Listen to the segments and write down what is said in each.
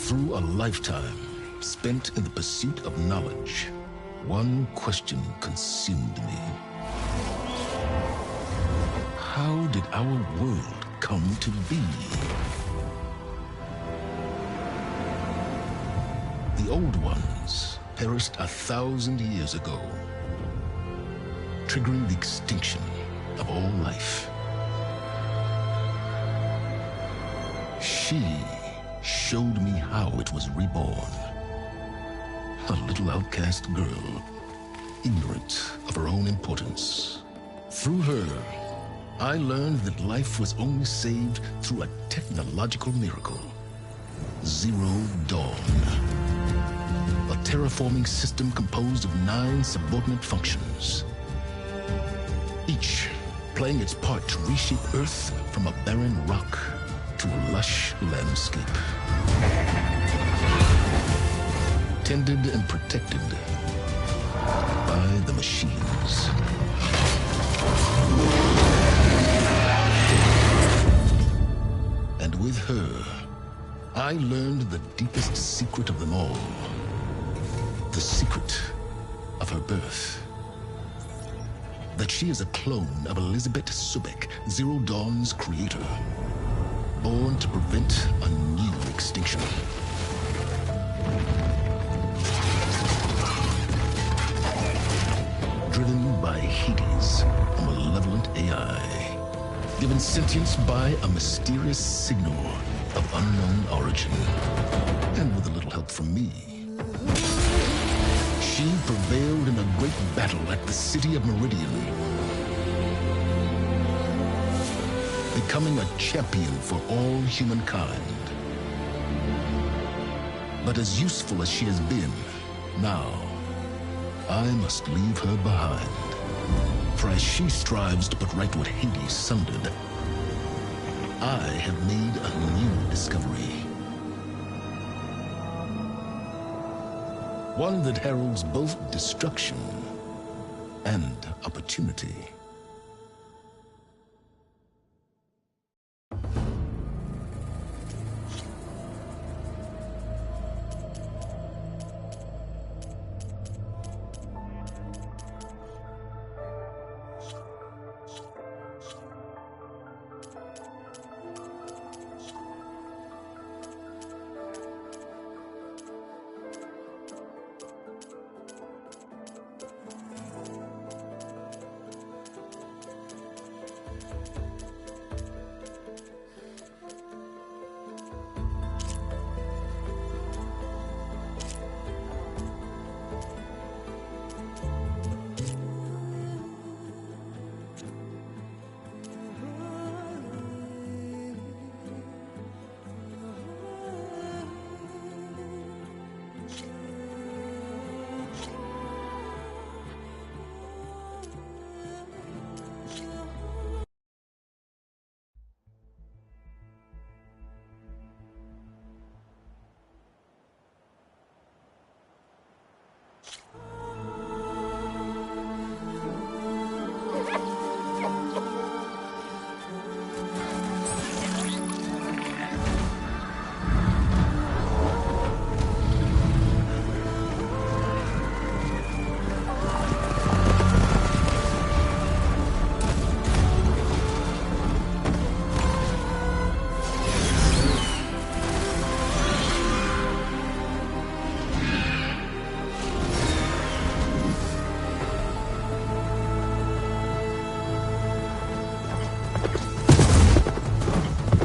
Through a lifetime spent in the pursuit of knowledge, one question consumed me. How did our world come to be? The old ones perished 1,000 years ago, triggering the extinction of all life. She showed me how it was reborn. A little outcast girl, ignorant of her own importance. Through her, I learned that life was only saved through a technological miracle. Zero Dawn. A terraforming system composed of 9 subordinate functions, each playing its part to reshape Earth from a barren rock to a lush landscape. Tended and protected by the machines. And with her, I learned the deepest secret of them all. The secret of her birth. That she is a clone of Elizabeth Subek, Zero Dawn's creator. Born to prevent a new extinction. Driven by Hades, a malevolent AI. Given sentience by a mysterious signal of unknown origin. And with a little help from me, she prevailed in a great battle at the city of Meridian, becoming a champion for all humankind. But as useful as she has been, now I must leave her behind. For as she strives to put right what Hades sundered, I have made a new discovery. One that heralds both destruction and opportunity.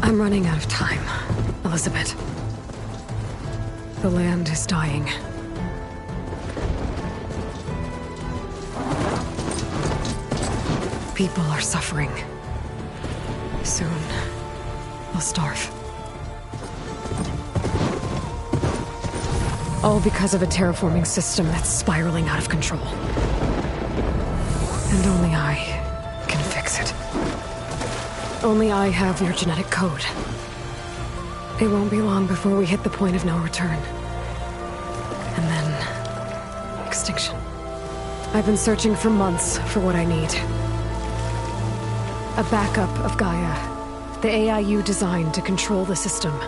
I'm running out of time, Elizabeth. The land is dying. People are suffering. Soon, they'll starve. All because of a terraforming system that's spiraling out of control. And only I can fix it. Only I have your genetic code. It won't be long before we hit the point of no return. And then... extinction. I've been searching for months for what I need. A backup of Gaia. The AI you designed to control the system.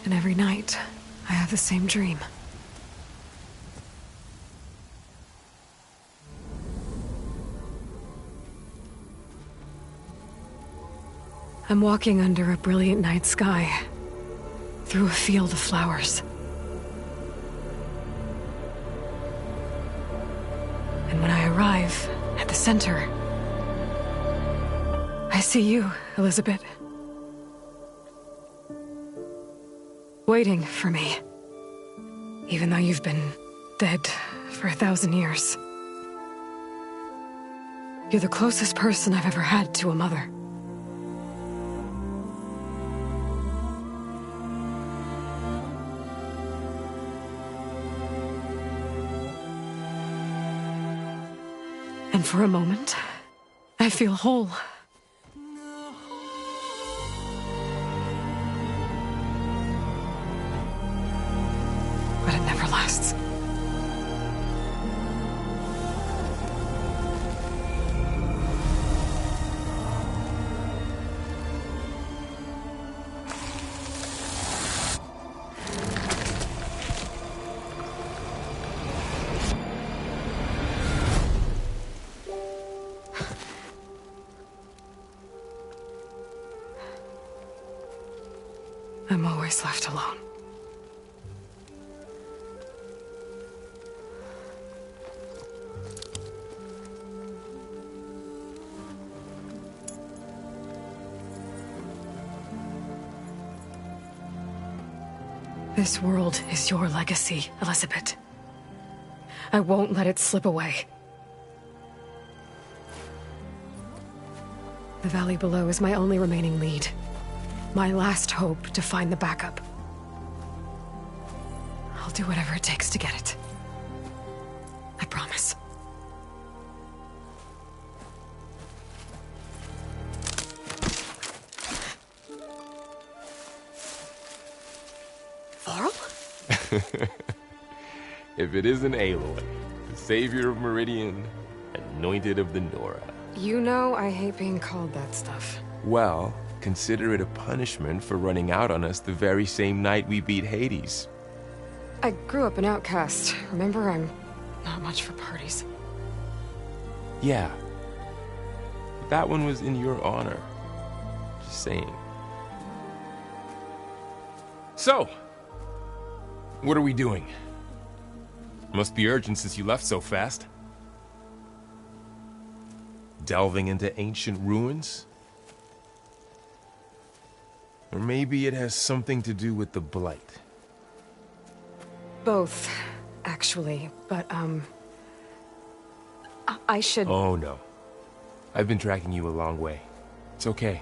And every night, I have the same dream. I'm walking under a brilliant night sky, through a field of flowers. And when I arrive at the center, I see you, Elizabeth. Waiting for me. Even though you've been dead for 1,000 years. You're the closest person I've ever had to a mother. And for a moment, I feel whole. But it never lasts. I'm always left alone. This world is your legacy, Elizabeth. I won't let it slip away. The valley below is my only remaining lead. My last hope to find the backup. I'll do whatever it takes to get it. I promise. Varl? If it isn't Aloy, the savior of Meridian, anointed of the Nora. You know I hate being called that stuff. Well, consider it a punishment for running out on us the very same night we beat Hades. I grew up an outcast. Remember, I'm not much for parties. Yeah. But that one was in your honor. Just saying. So, what are we doing? Must be urgent since you left so fast. Delving into ancient ruins? Or maybe it has something to do with the Blight. Both, actually, but, I should... Oh, no. I've been tracking you a long way. It's okay.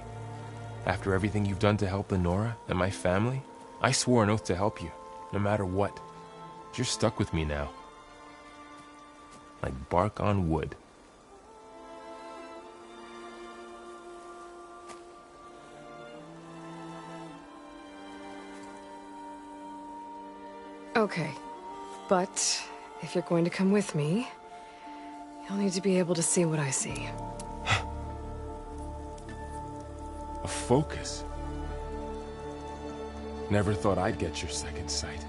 After everything you've done to help the Nora and my family, I swore an oath to help you, no matter what. You're stuck with me now. Like bark on wood. Okay, but if you're going to come with me, you'll need to be able to see what I see. A focus? Never thought I'd get your second sight.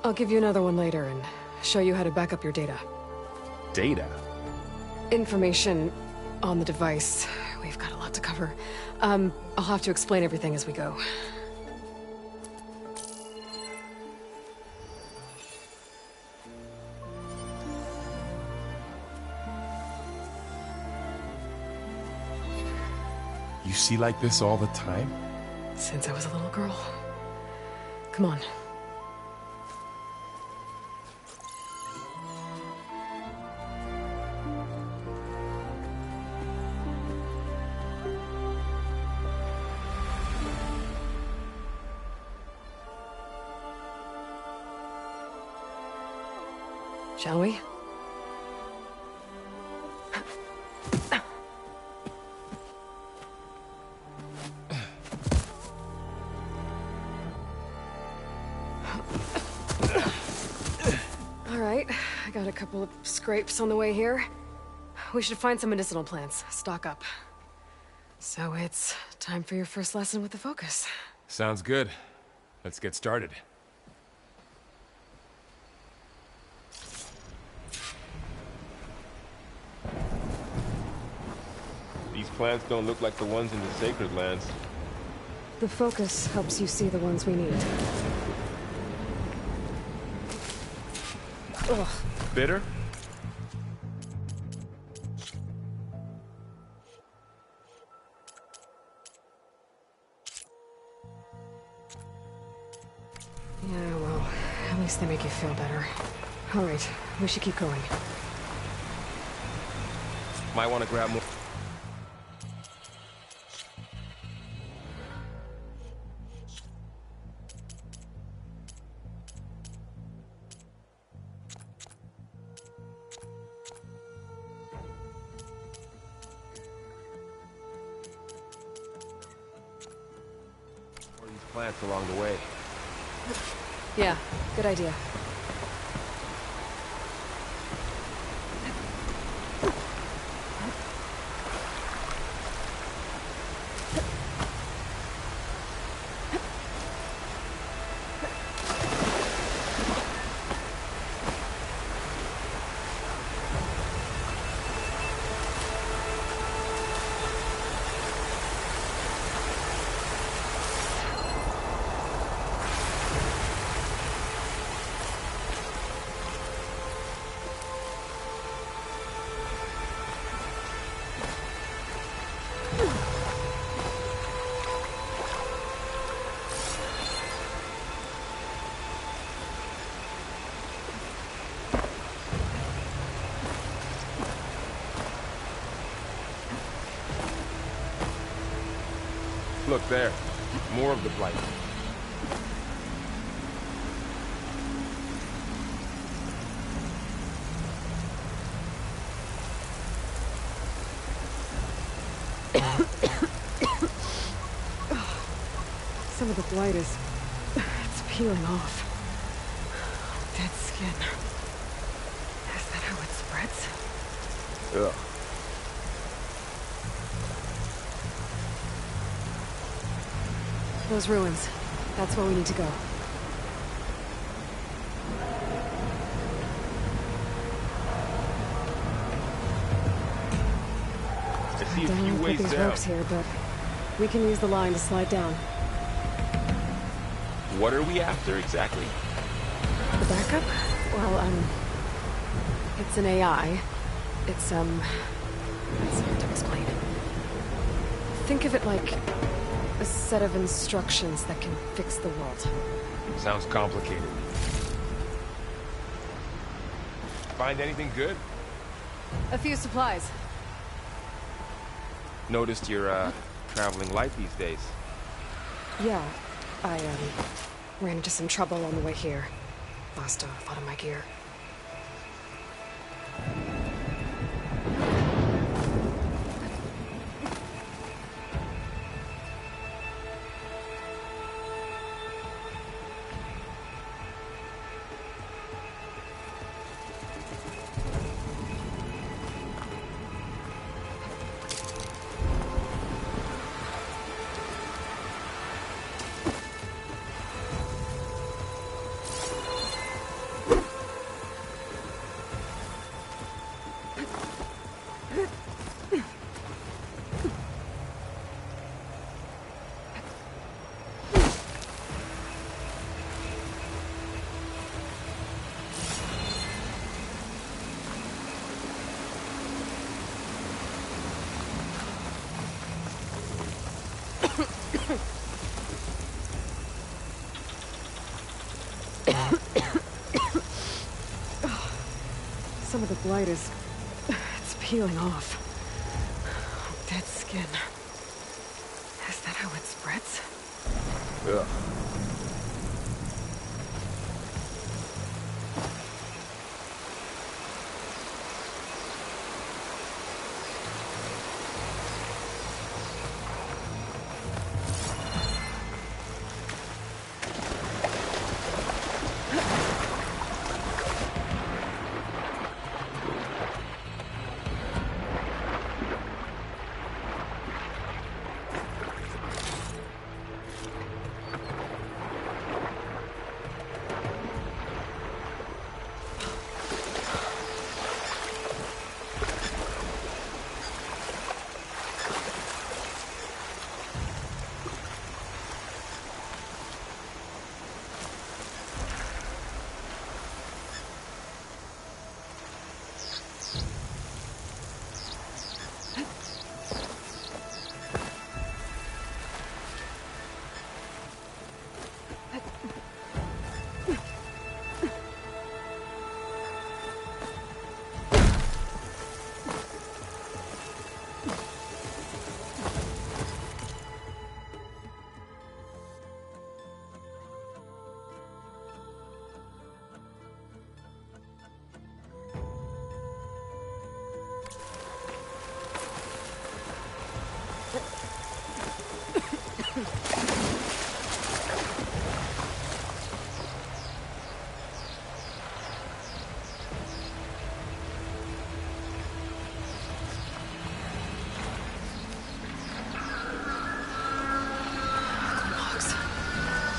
I'll give you another one later and show you how to back up your data. Data? Information on the device. We've got a lot to cover. I'll have to explain everything as we go. You see like this all the time? Since I was a little girl. Come on. Shall we? All right, I got a couple of scrapes on the way here. We should find some medicinal plants, stock up. So it's time for your first lesson with the focus. Sounds good. Let's get started. These plants don't look like the ones in the Sacred Lands. The focus helps you see the ones we need. Ugh. Bitter? Yeah, well, at least they make you feel better. All right, we should keep going. Might want to grab more. These plants along the way. Yeah, good idea. Look there. More of the blight. Some of the blight is... it's peeling off. Dead skin. Is that how it spreads? Ugh. Those ruins. That's where we need to go. I see a Don't few want to put ways these down. ropes here, but we can use the line to slide down. What are we after exactly? The backup? Well, it's an AI. It's, it's hard to explain. Think of it like a set of instructions that can fix the world. Sounds complicated. Find anything good? A few supplies. Noticed you're, traveling light these days. Yeah, I, ran into some trouble on the way here. Lost a lot of my gear. Some of the blight is... it's peeling off. Dead skin. Is that how it spreads? Ugh.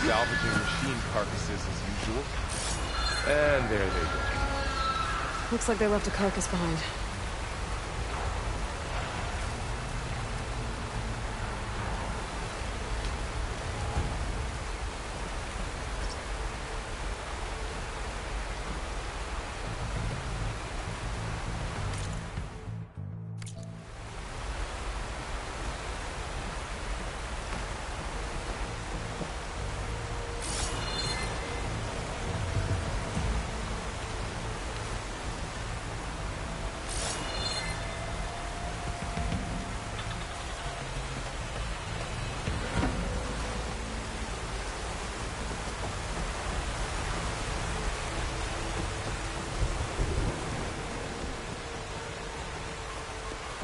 salvaging machine carcasses as usual. And there they go. Looks like they left a carcass behind.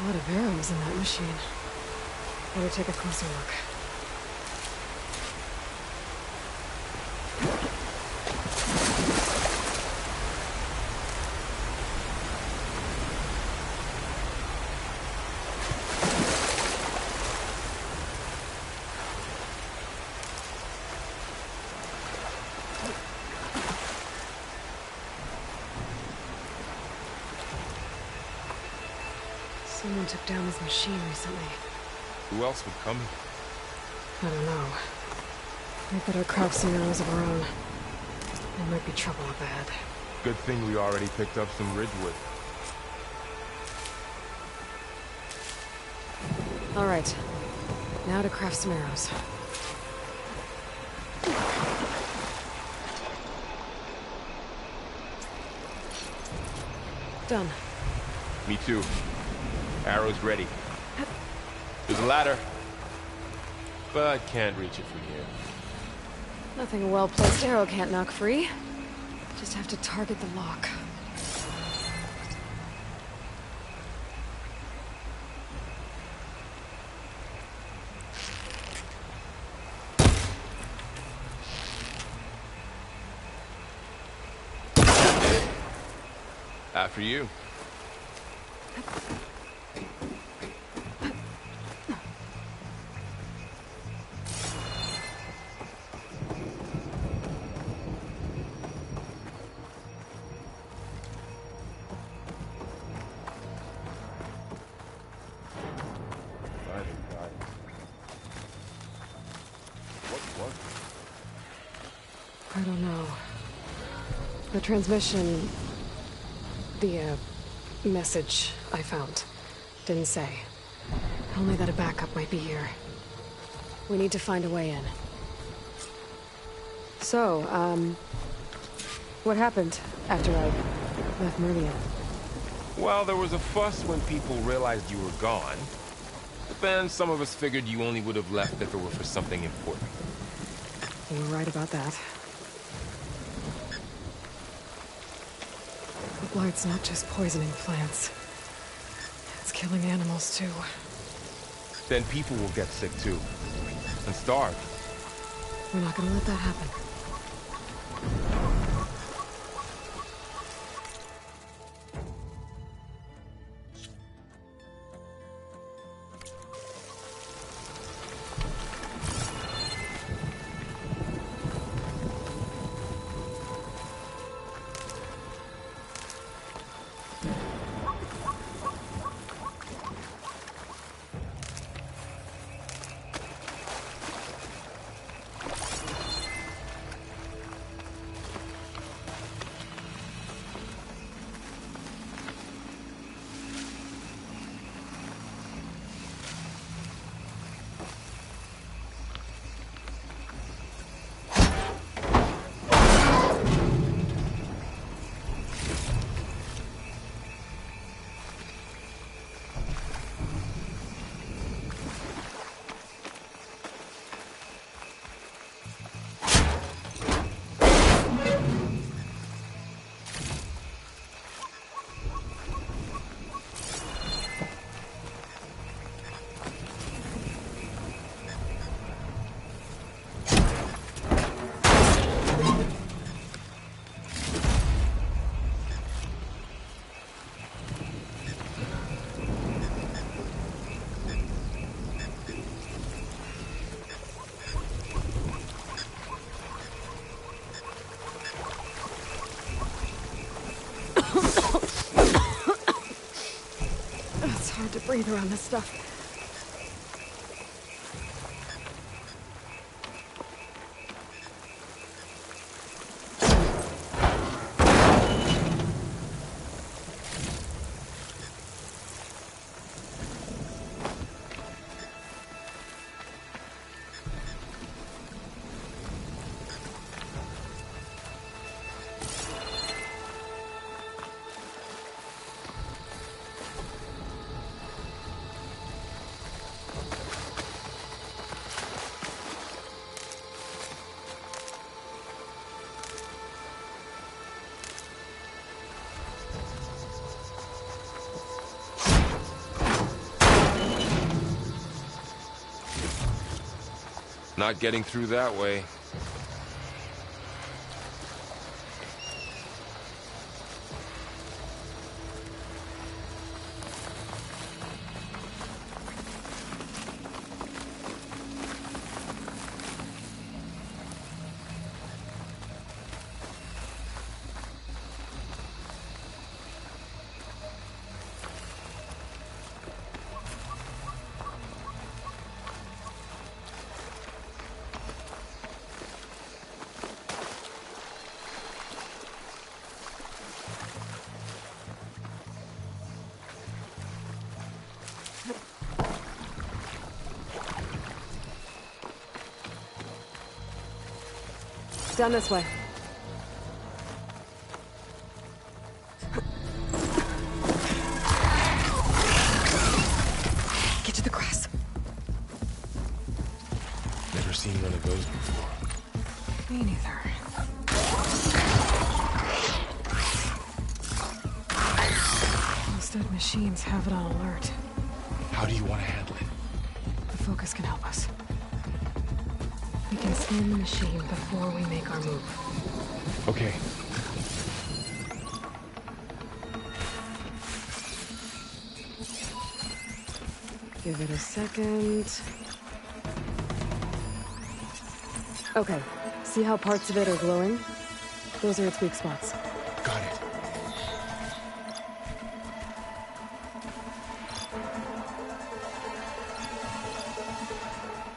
A lot of arrows in that machine. Better take a closer look. Someone took down this machine recently. Who else would come? I don't know. We better craft some arrows of our own. There might be trouble up ahead. Good thing we already picked up some ridgewood. All right. Now to craft some arrows. Done. Me too. Arrows ready. There's a ladder, but can't reach it from here. Nothing a well-placed arrow can't knock free. Just have to target the lock. After you. I don't know. The transmission... The, message I found didn't say. Only that a backup might be here. We need to find a way in. So, what happened after I left Meridian? Well, there was a fuss when people realized you were gone. But then some of us figured you only would have left if it were for something important. You were right about that. The blight's not just poisoning plants. It's killing animals, too. Then people will get sick, too. And starve. We're not gonna let that happen. It's hard to breathe around this stuff. Not getting through that way. Down this way. Get to the grass. Never seen one of those before. Me neither. Those dead machines have it on alert. How do you want to handle it? The focus can help us. We can scan the machine before we make our move. Okay. Give it a second. Okay. See how parts of it are glowing? Those are its weak spots. Got it.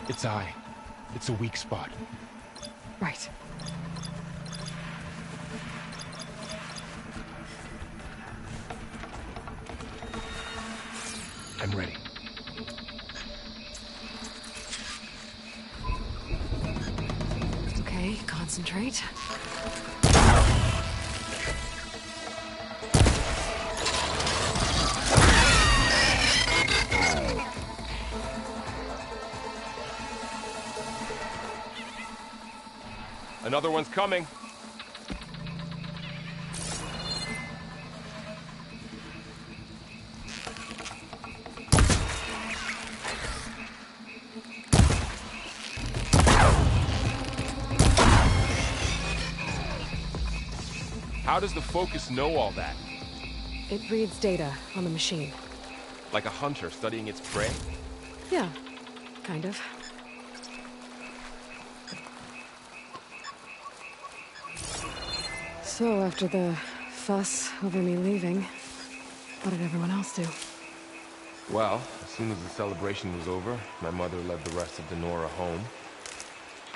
Its eye. It's a weak spot. Right. I'm ready. Okay, concentrate. Another one's coming. How does the focus know all that? It reads data on the machine. Like a hunter studying its prey? Yeah, kind of. So, after the fuss over me leaving, what did everyone else do? Well, as soon as the celebration was over, my mother led the rest of the Nora home.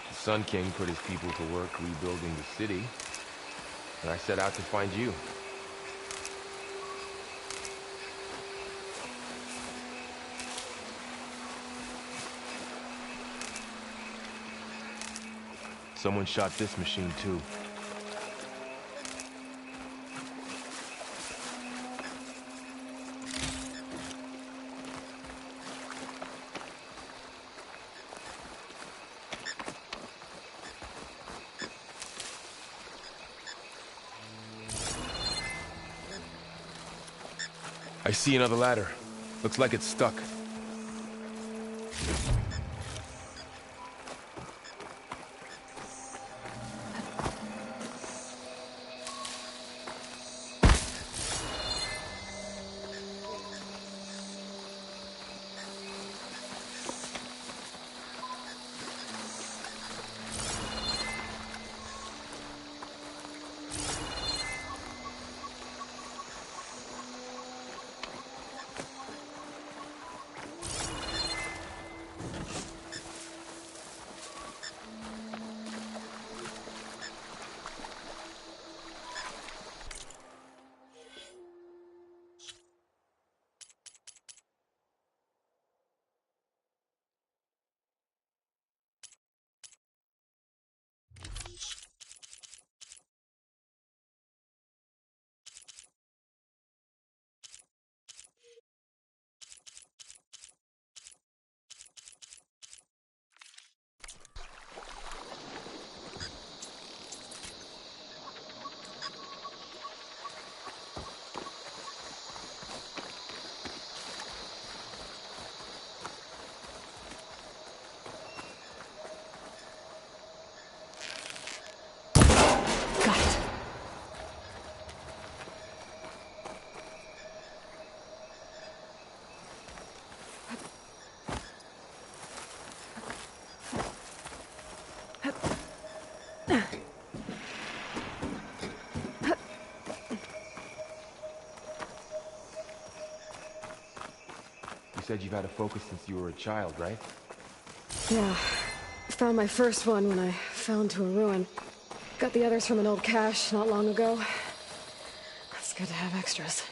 The Sun King put his people to work rebuilding the city, and I set out to find you. Someone shot this machine too. I see another ladder. Looks like it's stuck. said you've had a focus since you were a child, right? Yeah. Found my first one when I fell into a ruin. Got the others from an old cache not long ago. It's good to have extras.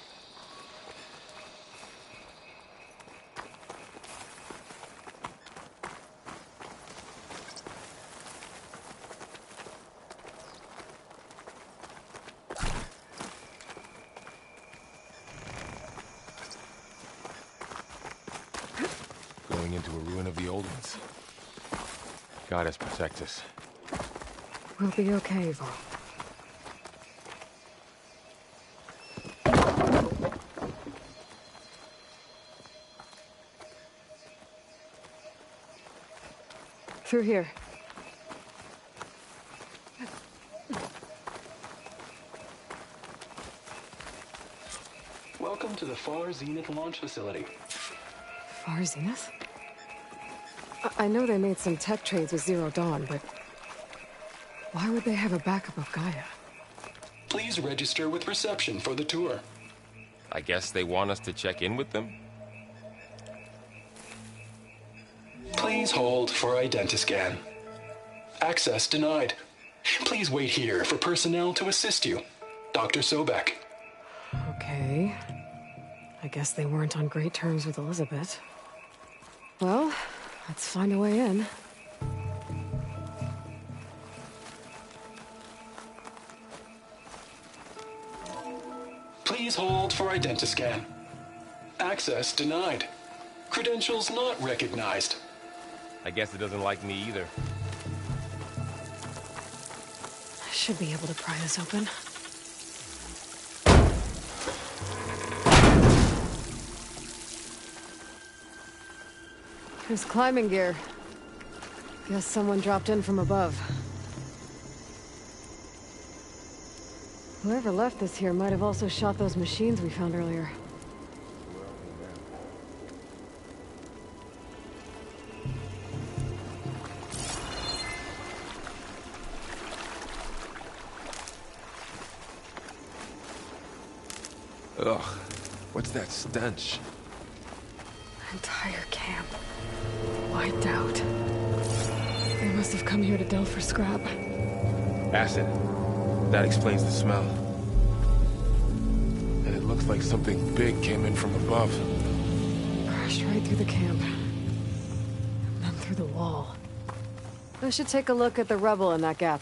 Going into a ruin of the old ones. Goddess protect us. We'll be okay, Vo. Through here. Welcome to the Far Zenith launch facility. Far Zenith? I know they made some tech trades with Zero Dawn, but why would they have a backup of Gaia? Please register with reception for the tour. I guess they want us to check in with them? Please hold for identiscan. Access denied. Please wait here for personnel to assist you. Dr. Sobek. Okay. I guess they weren't on great terms with Elizabeth. Well, let's find a way in. Please hold for identiscan. Access denied. Credentials not recognized. I guess it doesn't like me either. I should be able to pry this open. There's climbing gear. Guess someone dropped in from above. Whoever left this here might have also shot those machines we found earlier. Ugh, what's that stench? Entire camp. Wiped out. They must have come here to delve for scrap. Acid. That explains the smell. And it looks like something big came in from above. Crashed right through the camp. And then through the wall. I should take a look at the rubble in that gap.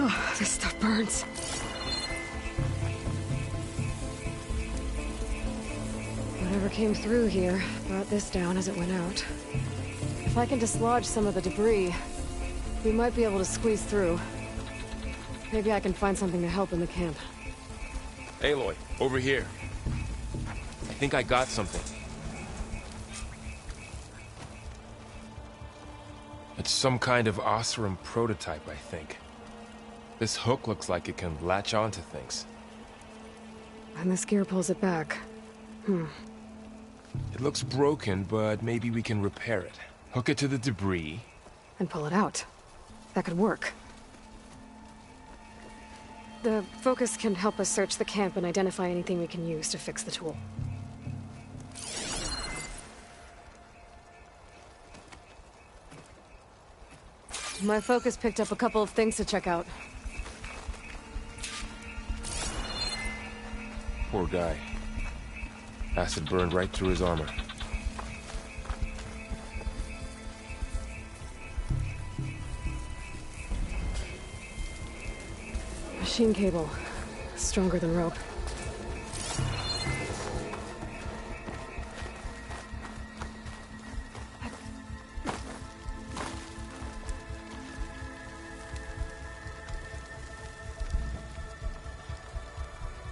Oh, this stuff burns. Whatever came through here brought this down as it went out. If I can dislodge some of the debris, we might be able to squeeze through. Maybe I can find something to help in the camp. Aloy, over here. I think I got something. It's some kind of Oseram prototype, I think. This hook looks like it can latch onto things. And this gear pulls it back. It looks broken, but maybe we can repair it. Hook it to the debris. And pull it out. That could work. The focus can help us search the camp and identify anything we can use to fix the tool. My focus picked up a couple of things to check out. Poor guy. Acid burned right through his armor. Machine cable. Stronger than rope.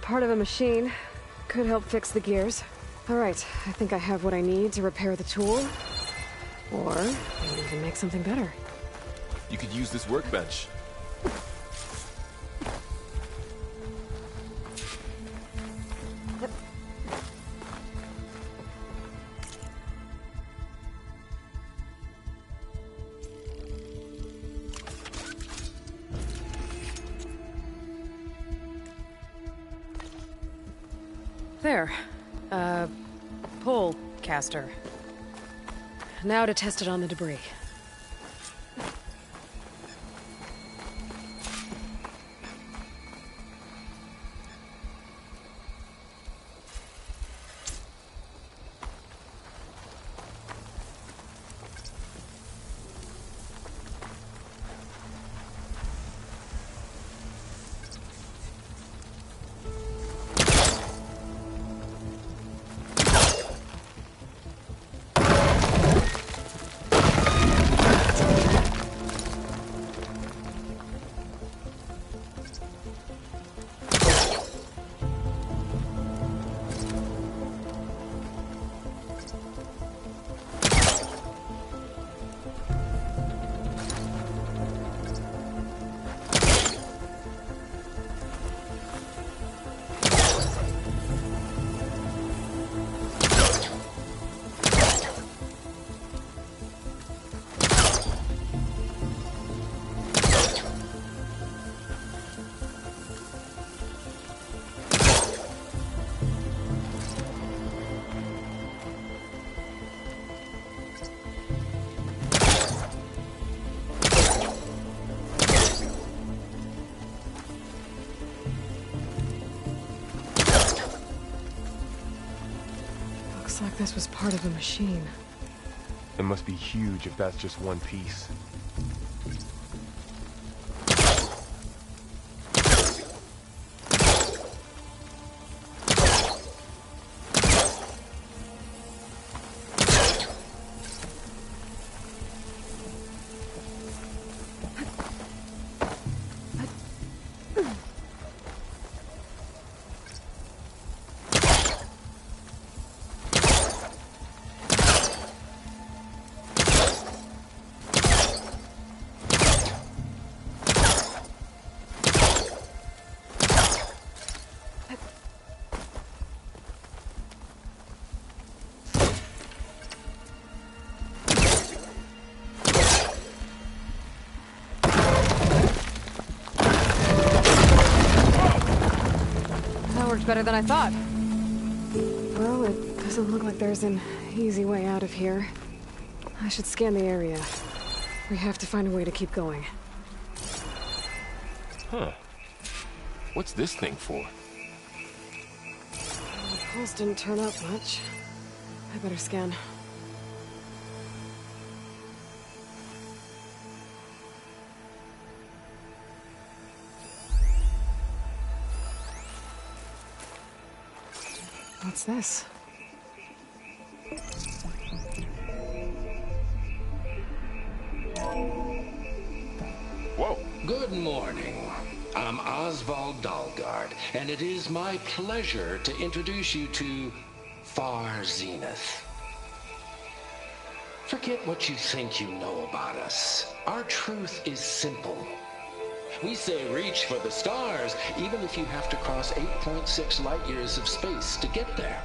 Part of a machine. Could help fix the gears. Alright, I think I have what I need to repair the tool. Or maybe even make something better. You could use this workbench. There. Pole caster. Now to test it on the debris. Looks like this was part of a machine. It must be huge if that's just one piece. Better than I thought. Well, it doesn't look like there's an easy way out of here. I should scan the area. We have to find a way to keep going. Huh. What's this thing for? The pulse didn't turn up much. I better scan. What's this? Whoa! Good morning. I'm Oswald Dalgard, and it is my pleasure to introduce you to Far Zenith. Forget what you think you know about us. Our truth is simple. We say reach for the stars, even if you have to cross 8.6 light years of space to get there.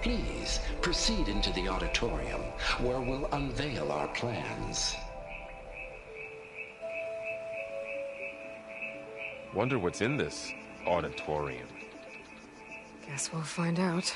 Please proceed into the auditorium, where we'll unveil our plans. Wonder what's in this auditorium. Guess we'll find out.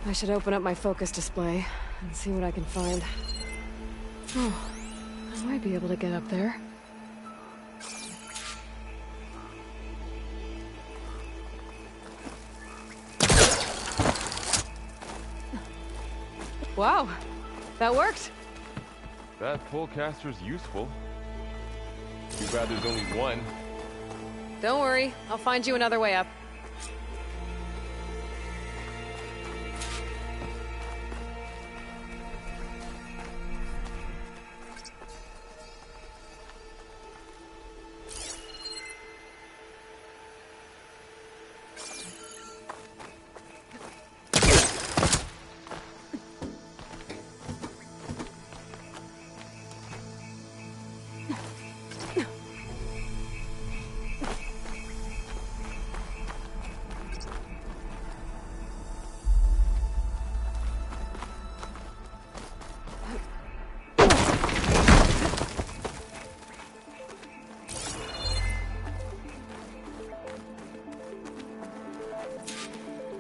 I should open up my focus display and see what I can find. Oh, I might be able to get up there. Wow, that worked. That pullcaster's useful. Too bad there's only one. Don't worry, I'll find you another way up.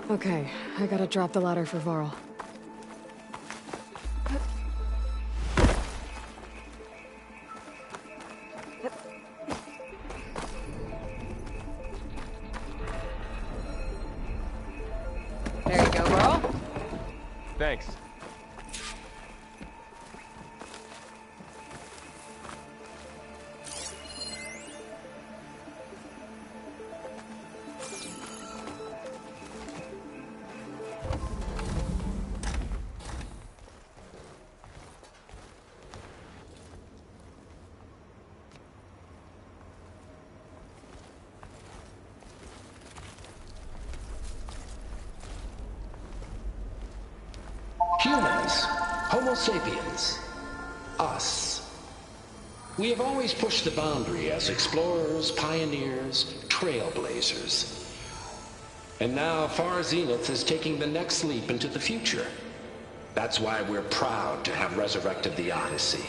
Okay, I gotta drop the ladder for Varl. There you go, Varl. Thanks. Humans, Homo sapiens, us. We have always pushed the boundary as explorers, pioneers, trailblazers. And now Far Zenith is taking the next leap into the future. That's why we're proud to have resurrected the Odyssey.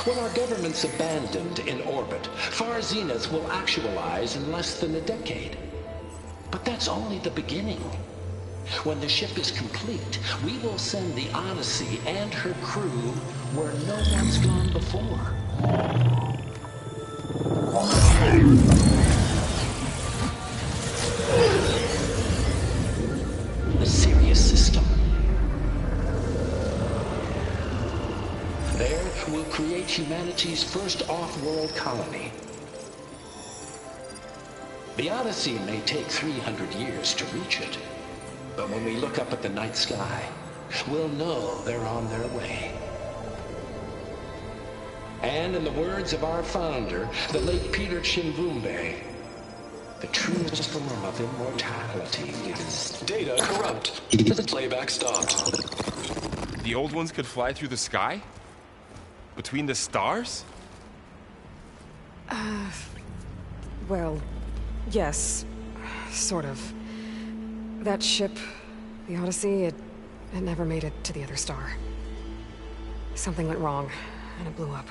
When our government's abandoned in orbit, Far Zenith will actualize in less than a decade. But that's only the beginning. When the ship is complete, we will send the Odyssey and her crew where no one's gone before. The Sirius system. There, we'll create humanity's first off-world colony. The Odyssey may take 300 years to reach it. But when we look up at the night sky, we'll know they're on their way. And in the words of our founder, the late Peter Chimbumbe, the truest form of immortality is... Data corrupt. Playback stopped. The old ones could fly through the sky? Between the stars? Well, yes, sort of. That ship, the Odyssey, it never made it to the other star. Something went wrong, and it blew up.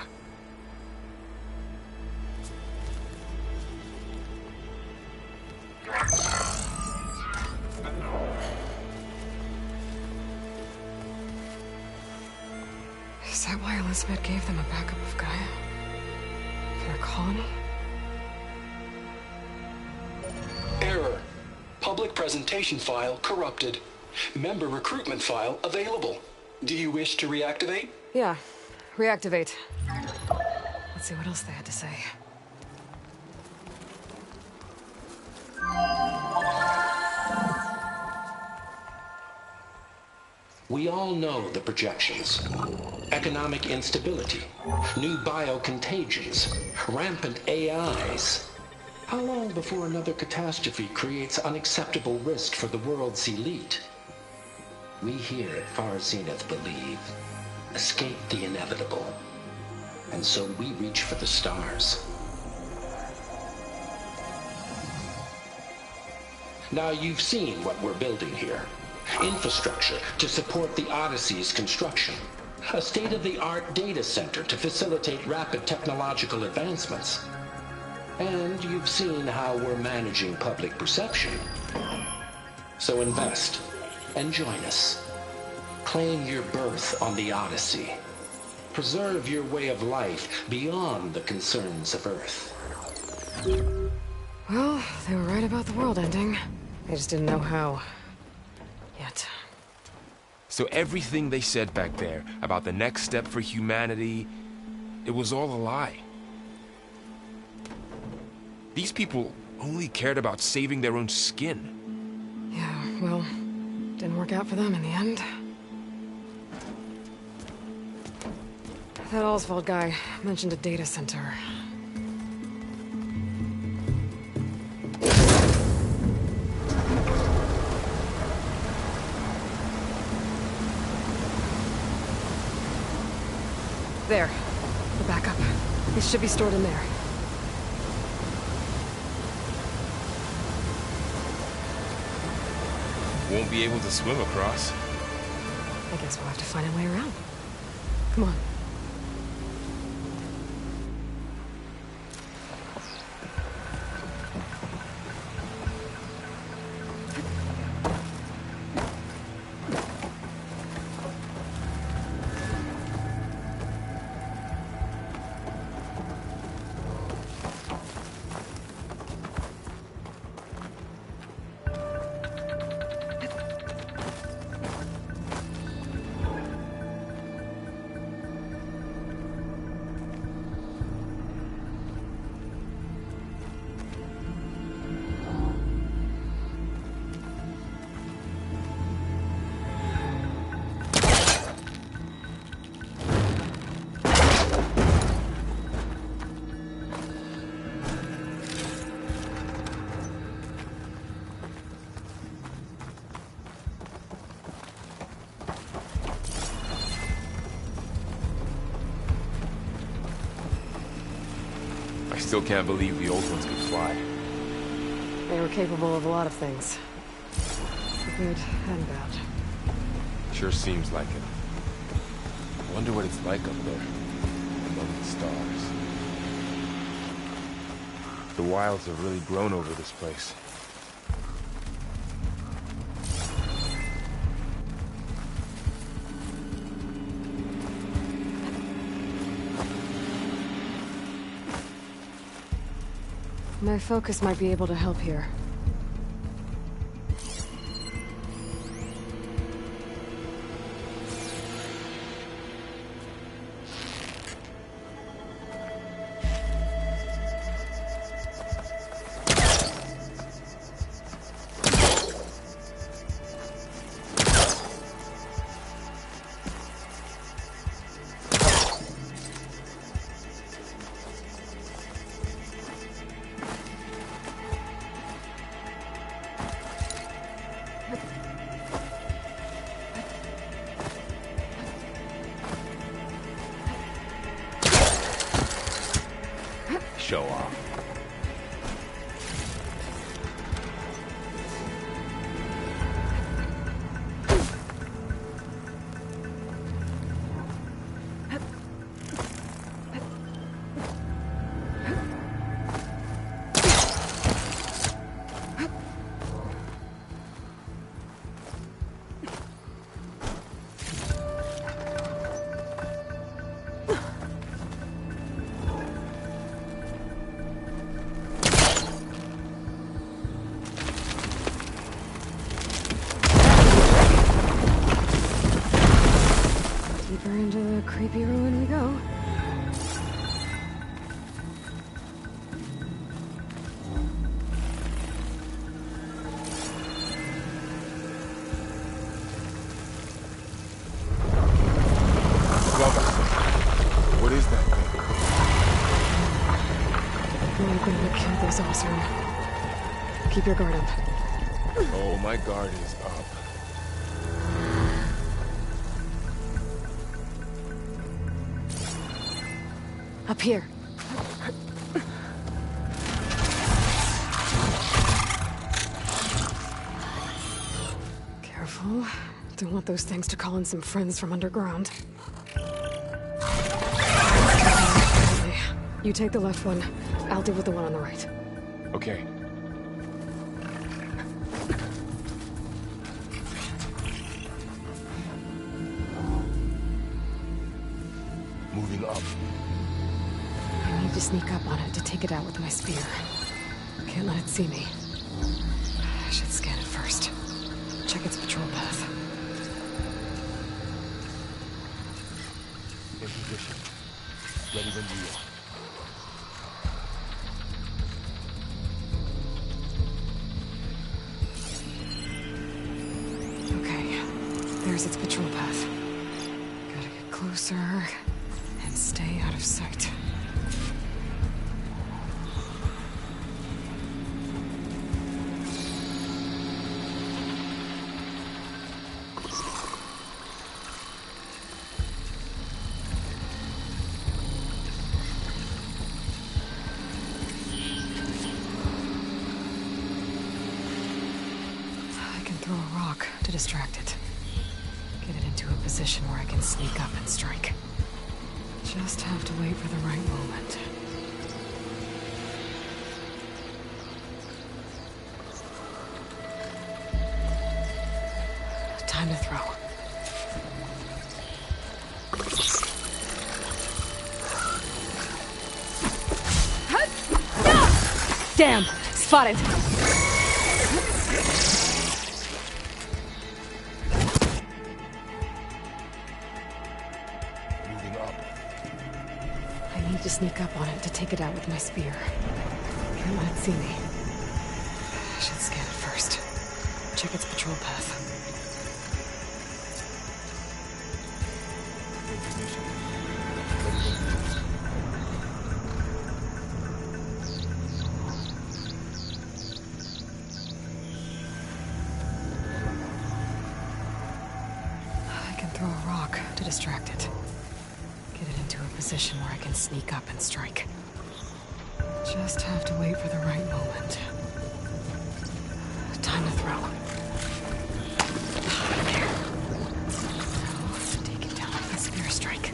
Is that why Elizabeth gave them a backup of Gaia? For their colony? Error. Public presentation file corrupted. Member recruitment file available. Do you wish to reactivate? Yeah, reactivate. Let's see what else they had to say. We all know the projections. Economic instability, new biocontagions, rampant AIs. How long before another catastrophe creates unacceptable risk for the world's elite? We here at Far Zenith believe, escape the inevitable. And so we reach for the stars. Now you've seen what we're building here. Infrastructure to support the Odyssey's construction. A state-of-the-art data center to facilitate rapid technological advancements. And you've seen how we're managing public perception. So invest and join us. Claim your berth on the Odyssey. preserve your way of life beyond the concerns of Earth. Well, they were right about the world ending. They just didn't know how. Yet. So everything they said back there about the next step for humanity, it was all a lie. These people only cared about saving their own skin. Yeah, well, didn't work out for them in the end. That Oswald guy mentioned a data center. There. The backup. It should be stored in there. Won't be able to swim across. I guess we'll have to find a way around. Come on. I still can't believe the old ones could fly. They were capable of a lot of things. Good and bad. Sure seems like it. I wonder what it's like up there, among the stars. The wilds have really grown over this place. My focus might be able to help here. Show off. Into the creepy ruin we go. What is that thing? I'm going to kill this Osram. Keep your guard up. Oh, my guard is up. Up here. Careful. Don't want those things to call in some friends from underground. You take the left one. I'll deal with the one on the right. Okay. up. I need to sneak up on it to take it out with my spear. Can't let it see me. I should scan it first. Check its patrol path. In position. Ready when you are. There's its patrol path. Gotta get closer and stay out of sight. I can throw a rock to distract it. Get it into a position where I can sneak up and strike. Just have to wait for the right moment. Time to throw. Damn! Spotted! To sneak up on it to take it out with my spear. Can't let it see me. I should scan it first. Check its patrol path. I can throw a rock to distract it. Get it into a position where I can sneak up and strike. Just have to wait for the right moment. Time to throw. There. Now, take it down with a spear strike.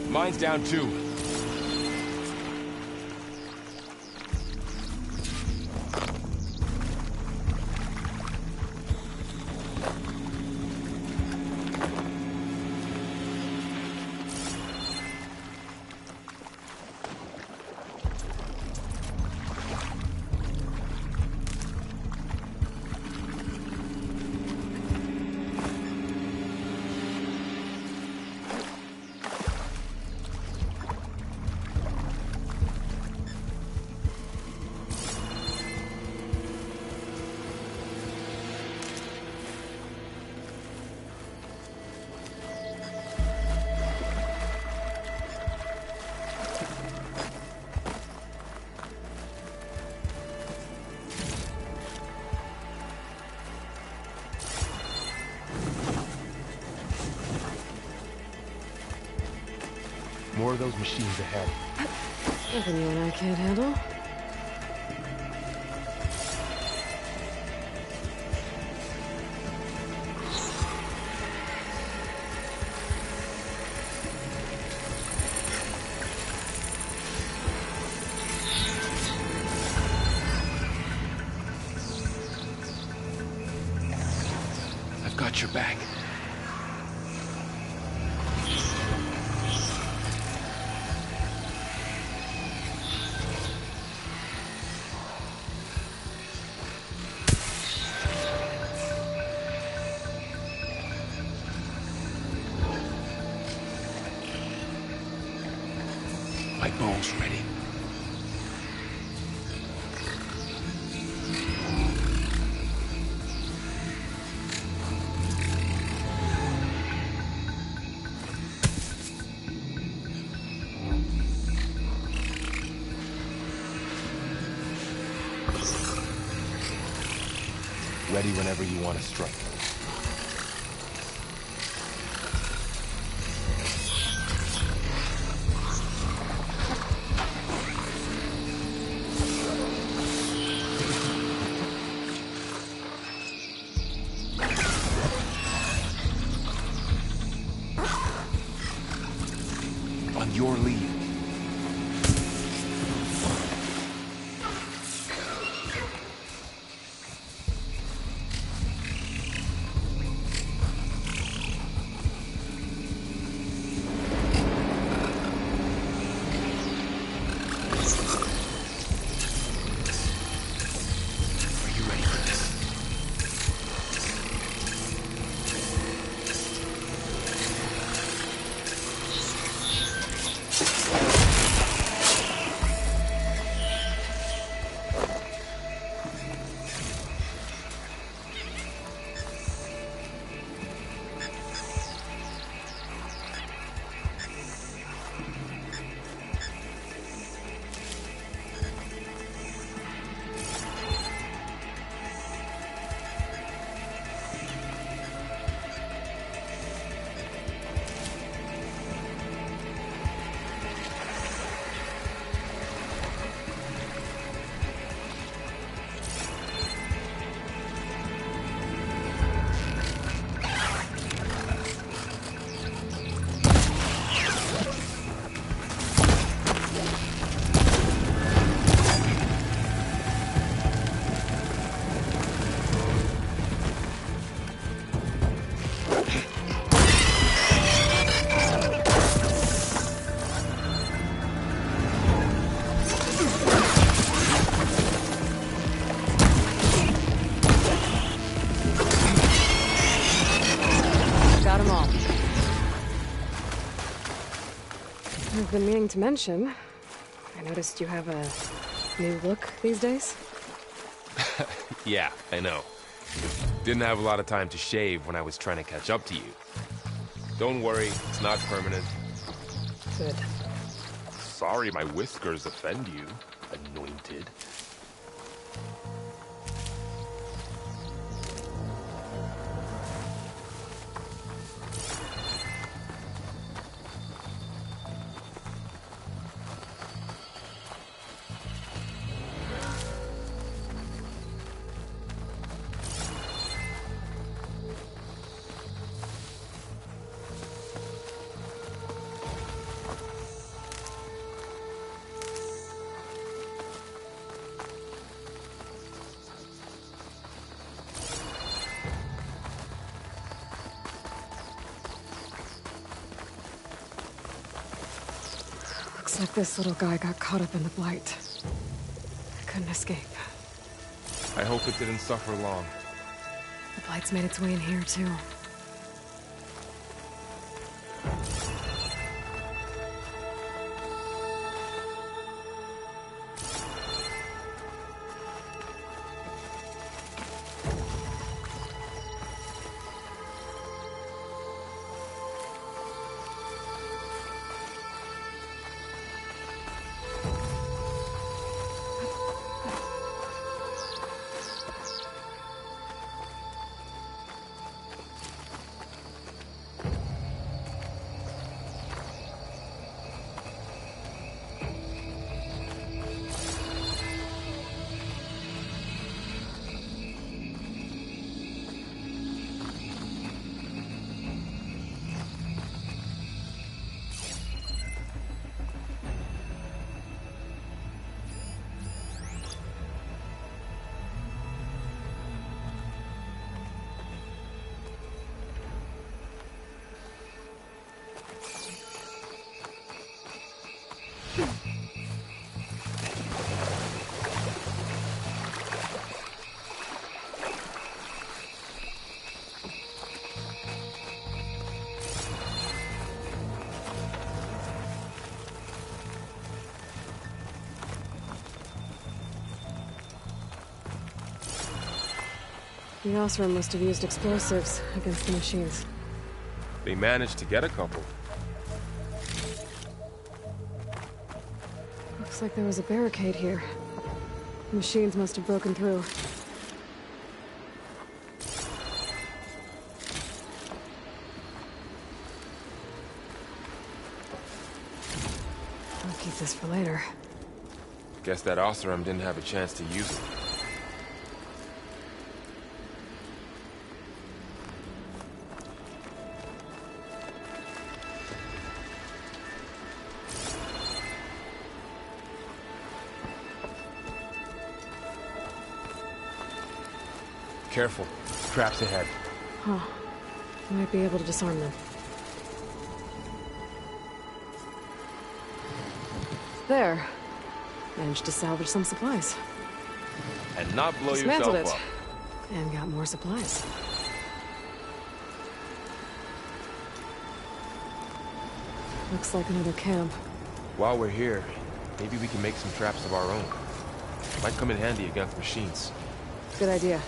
Mine's down too. More of those machines ahead. Nothing you and I can't handle. I've got your back. My bow's ready. Ready whenever you want to strike. on your lead. I've been meaning to mention, I noticed you have a new look these days. Yeah, I know. Didn't have a lot of time to shave when I was trying to catch up to you. Don't worry, it's not permanent. Good. Sorry my whiskers offend you, anointed. Looks like this little guy got caught up in the blight. Couldn't escape. I hope it didn't suffer long. The blight's made its way in here, too. The Osram must have used explosives against the machines. They managed to get a couple. Looks like there was a barricade here. The machines must have broken through. I'll keep this for later. Guess that Osram didn't have a chance to use it. Careful. Traps ahead. Huh. Might be able to disarm them. There. Managed to salvage some supplies. And not blow Dismantled yourself it. up. And got more supplies. Looks like another camp. While we're here, maybe we can make some traps of our own. Might come in handy against machines. Good idea.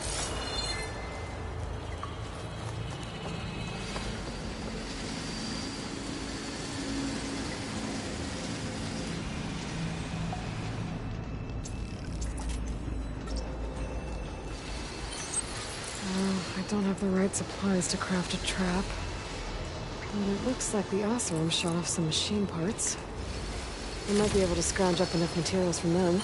I don't have the right supplies to craft a trap. And it looks like the Oseram shot off some machine parts. I might be able to scrounge up enough materials from them.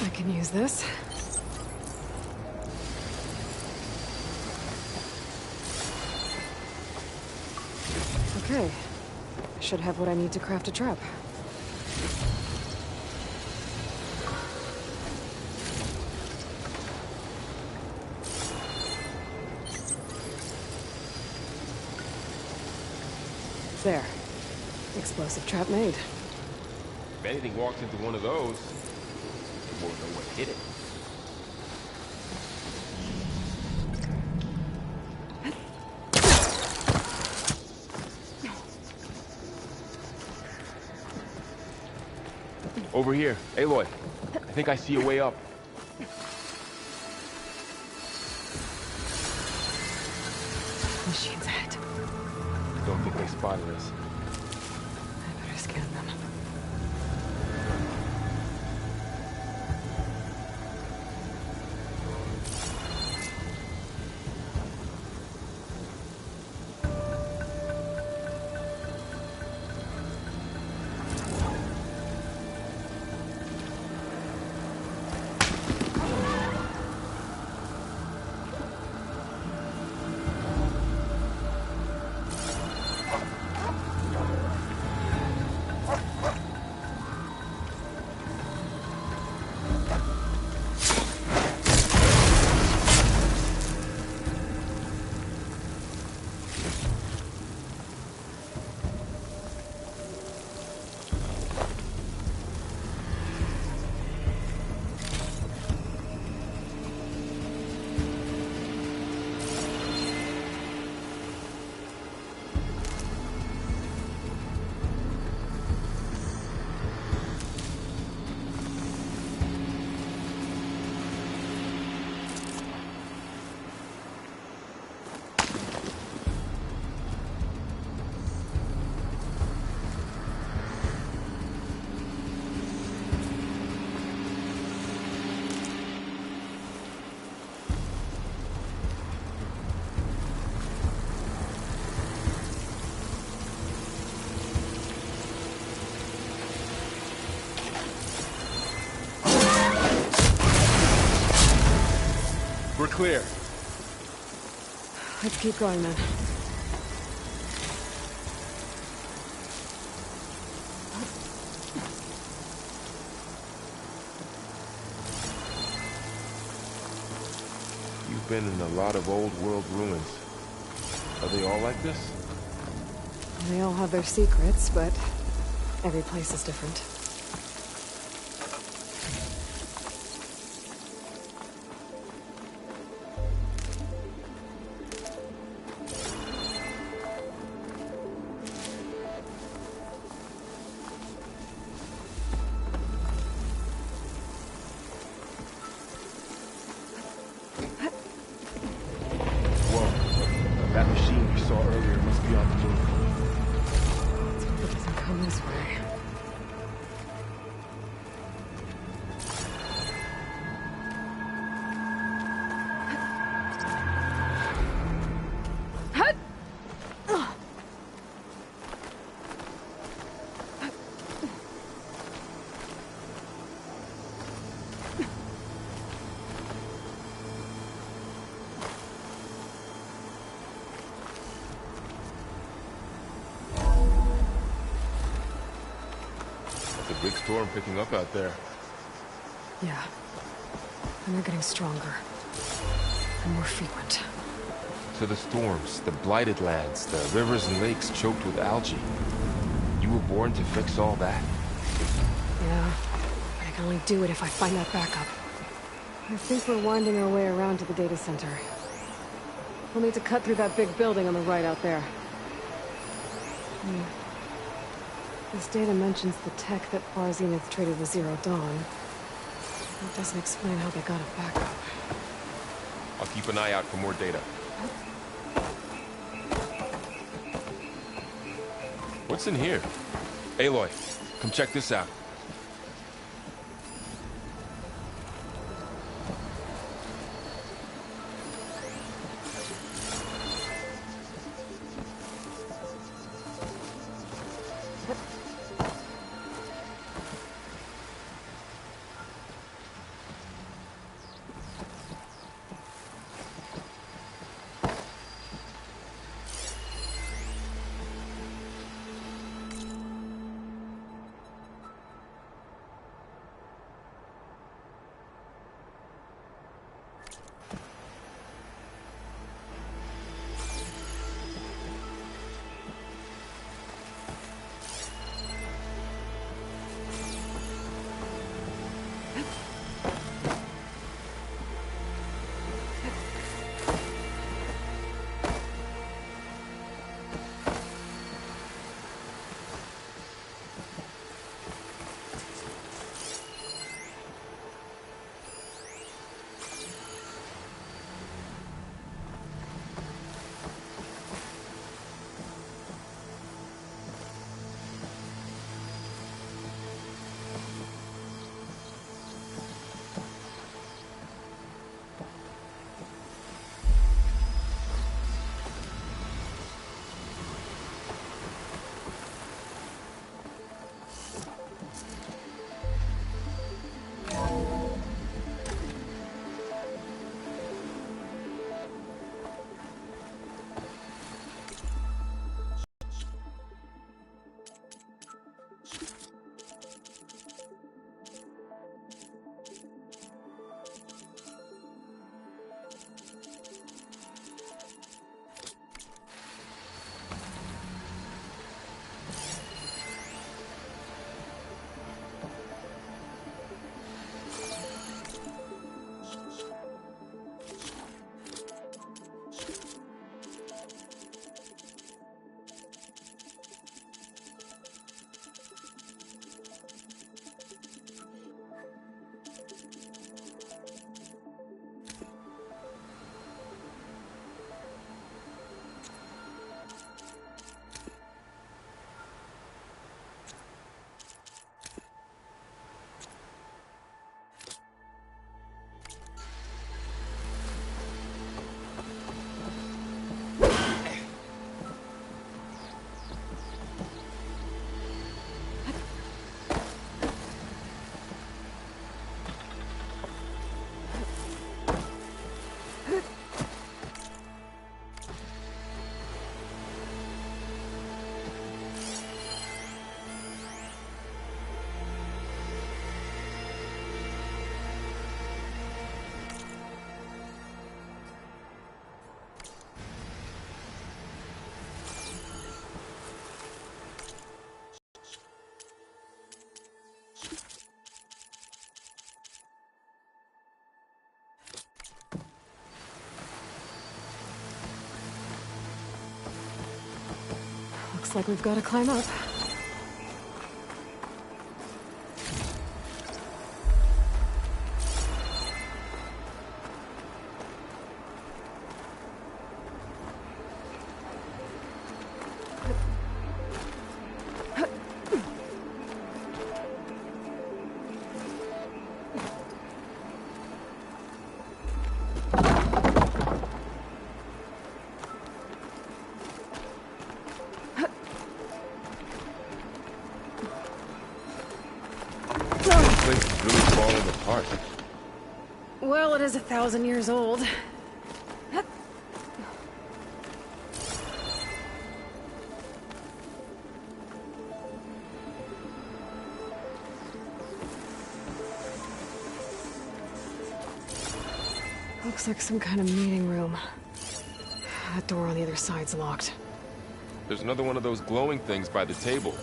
I can use this. Okay. I should have what I need to craft a trap. There. Explosive trap made. If anything walks into one of those, you won't know what hit it. Over here. Aloy, I think I see a way up. Machines ahead. Don't think they spotted us. I better scan them. We're clear. Let's keep going then. You've been in a lot of old world ruins. Are they all like this? They all have their secrets, but every place is different. That machine we saw earlier must be on the move. Let's hope it doesn't come this way. storm picking up out there. Yeah. And they're getting stronger. And more frequent. So the storms, the blighted lands, the rivers and lakes choked with algae. You were born to fix all that? Yeah. But I can only do it if I find that backup. I think we're winding our way around to the data center. We'll need to cut through that big building on the right out there. This data mentions the tech that Bar Zenith traded with Zero Dawn. It doesn't explain how they got it back up. I'll keep an eye out for more data. What's in here? Aloy, come check this out. Looks like we've got to climb up. Well, it is 1,000 years old. Looks like some kind of meeting room. That door on the other side's locked. There's another one of those glowing things by the table.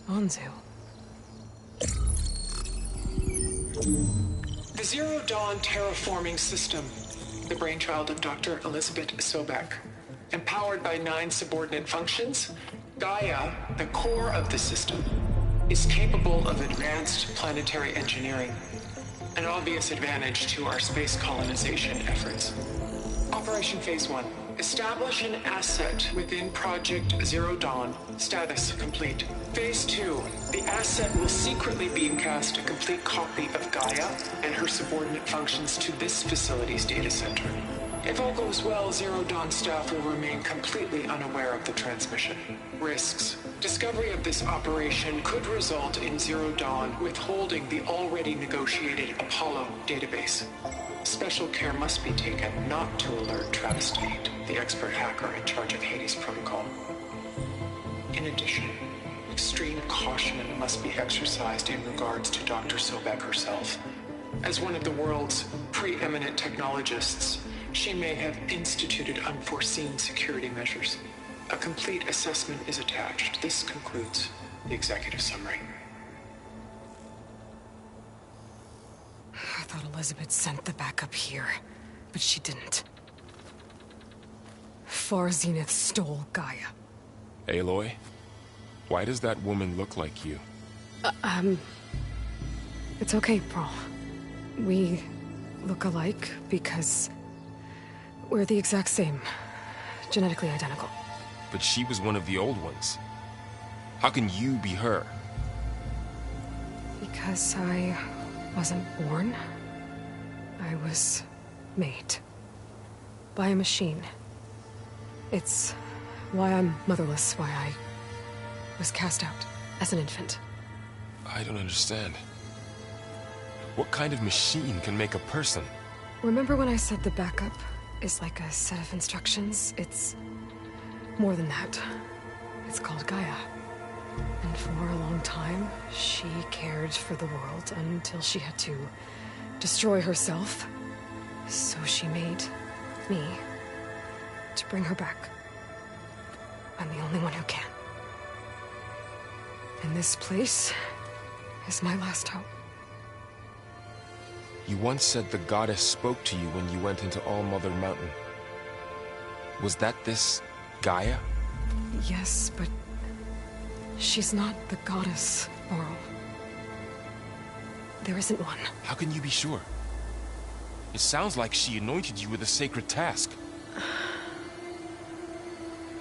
Anzu. The Zero Dawn terraforming system, the brainchild of Dr. Elizabeth Sobek. Empowered by 9 subordinate functions, Gaia, the core of the system, is capable of advanced planetary engineering, an obvious advantage to our space colonization efforts. Operation Phase 1. Establish an asset within Project Zero Dawn. Status complete. Phase 2. The asset will secretly beamcast a complete copy of Gaia and her subordinate functions to this facility's data center. If all goes well, Zero Dawn staff will remain completely unaware of the transmission. Risks. Discovery of this operation could result in Zero Dawn withholding the already negotiated Apollo database. Special care must be taken not to alert Travis Tate, the expert hacker in charge of Hades Protocol. In addition, extreme caution must be exercised in regards to Dr. Sobek herself. As one of the world's preeminent technologists, she may have instituted unforeseen security measures. A complete assessment is attached. This concludes the executive summary. I thought Elizabeth sent the backup here, but she didn't. Far Zenith stole Gaia. Aloy, why does that woman look like you? It's okay, Pearl. We look alike because we're the exact same. Genetically identical. But she was one of the old ones. How can you be her? Because I wasn't born. I was made. By a machine. It's why I'm motherless, why I was cast out as an infant. I don't understand. What kind of machine can make a person? Remember when I said the backup is like a set of instructions? It's more than that. It's called Gaia. And for a long time, she cared for the world until she had to destroy herself. So she made me to bring her back. I'm the only one who can. And this place is my last hope. You once said the goddess spoke to you when you went into All-Mother Mountain. Was that this Gaia? Yes, but she's not the goddess, Laurel. There isn't one. How can you be sure? It sounds like she anointed you with a sacred task.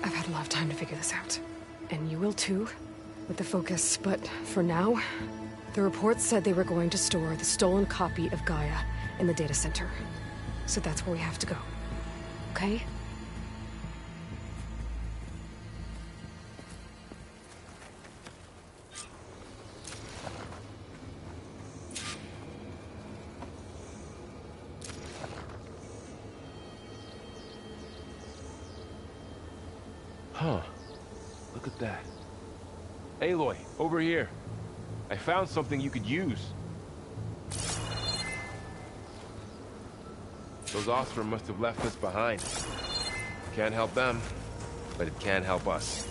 I've had a lot of time to figure this out. And you will too, with the focus. But for now, the report said they were going to store the stolen copy of Gaia in the data center. So that's where we have to go. Okay? Huh. Look at that. Aloy, over here. I found something you could use. Those Ostrom must have left us behind. Can't help them, but it can help us.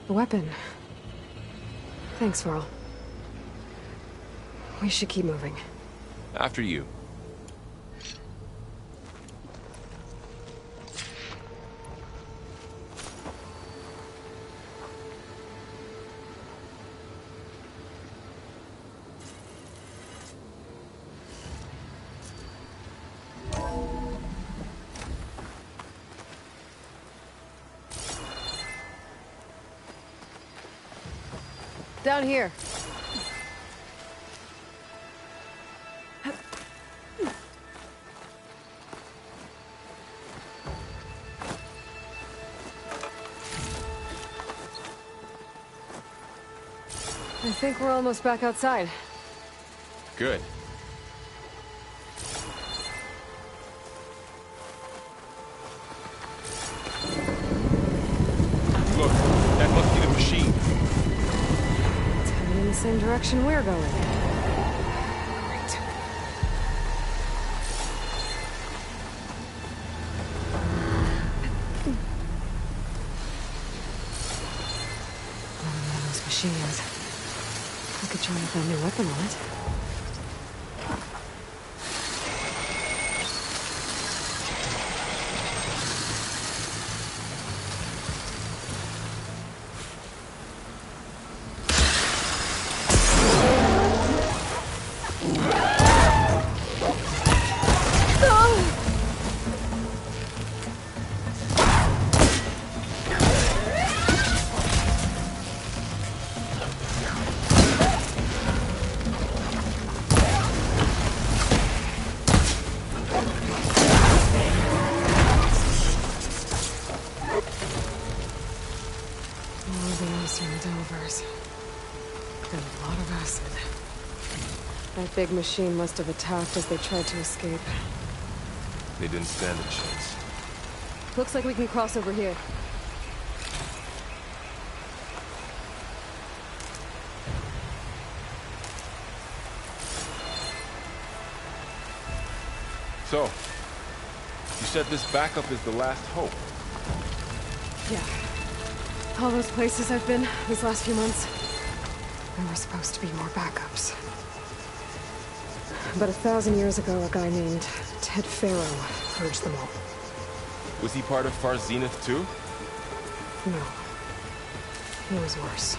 A weapon. Thanks, Laurel. We should keep moving. After you. Down here. I think we're almost back outside. Good. Look, that must be the machine. It's heading in the same direction we're going. Great. One of those machines. I could try with a new weapon on it. That big machine must have attacked as they tried to escape. They didn't stand a chance. Looks like we can cross over here. So, you said this backup is the last hope. Yeah. All those places I've been these last few months, there were supposed to be more backups. But 1,000 years ago, a guy named Ted Farrow purged them all. Was he part of Far Zenith too? No. He was worse.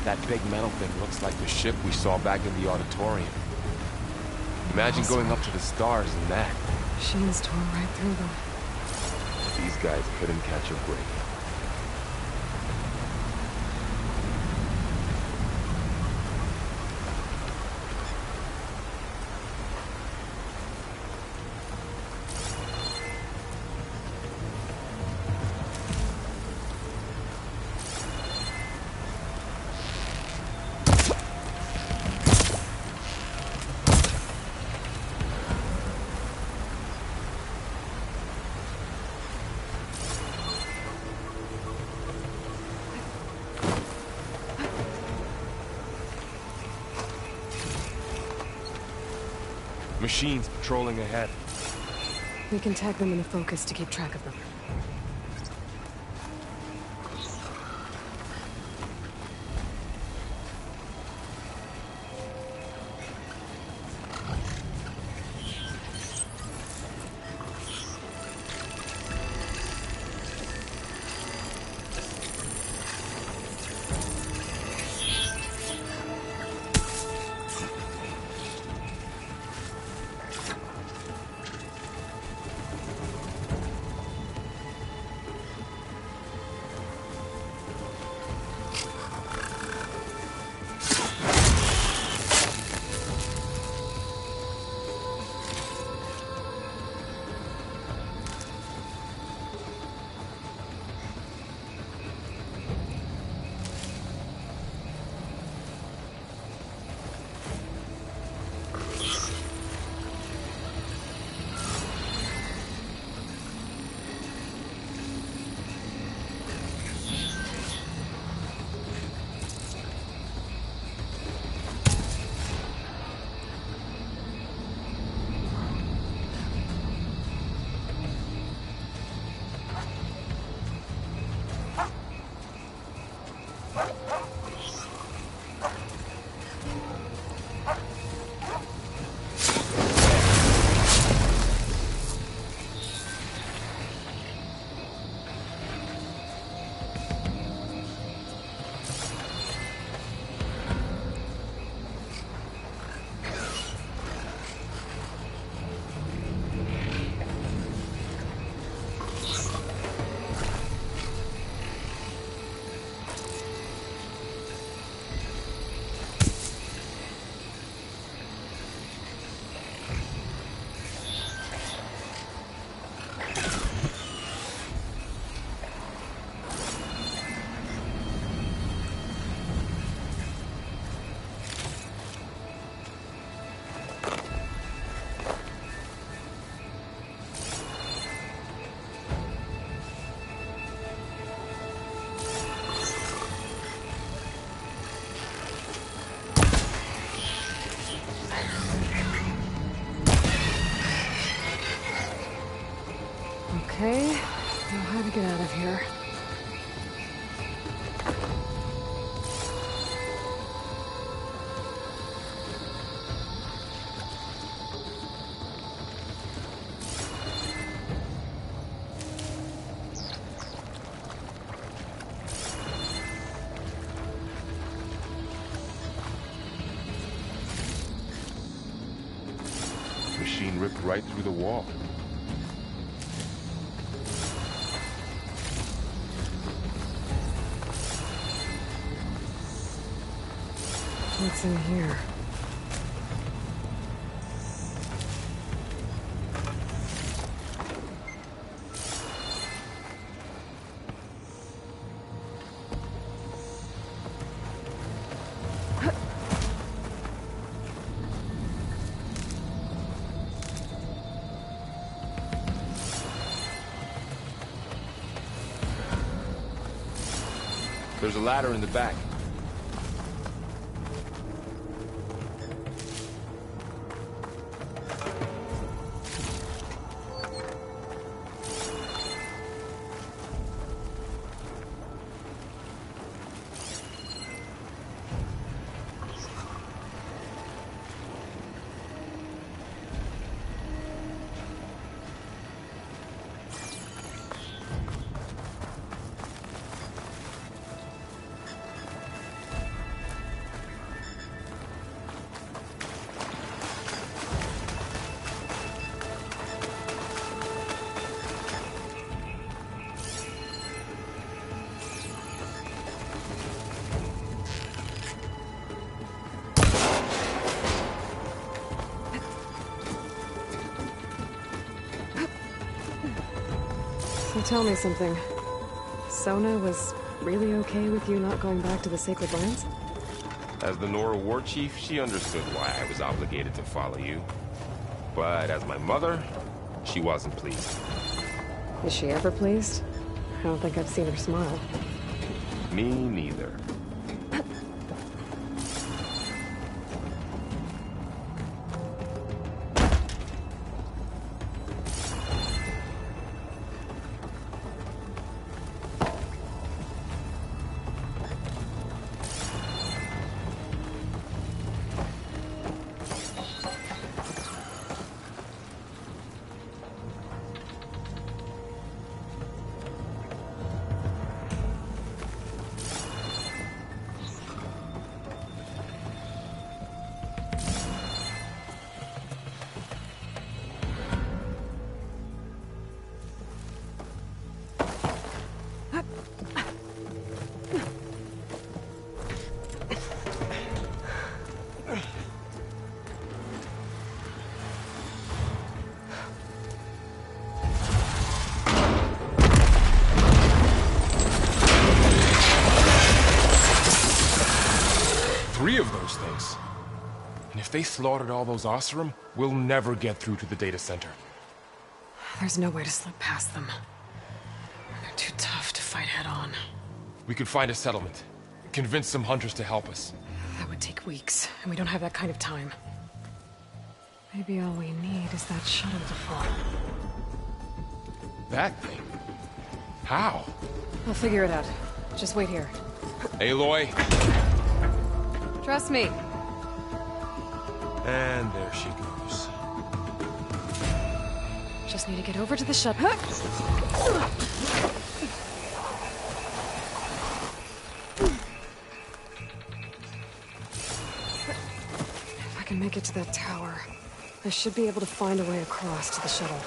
That big metal thing looks like the ship we saw back in the auditorium. Imagine going up to the stars in that. Machines tore right through them. These guys couldn't catch a break. Machines patrolling ahead. We can tag them in the focus to keep track of them. Okay, know how to get out of here. Machine ripped right through the wall. What's in here? There's a ladder in the back. So tell me something. Sona was really okay with you not going back to the Sacred Lands? As the Nora war chief, she understood why I was obligated to follow you. But as my mother, she wasn't pleased. Is she ever pleased? I don't think I've seen her smile. Me neither. they slaughtered all those Oseram, we'll never get through to the data center. There's no way to slip past them. They're too tough to fight head-on. We could find a settlement. Convince some hunters to help us. That would take weeks, and we don't have that kind of time. Maybe all we need is that shuttle to fall. That thing? How? I'll figure it out. Just wait here. Aloy. Trust me. And there she goes. Just need to get over to the shuttle. If I can make it to that tower, I should be able to find a way across to the shuttle.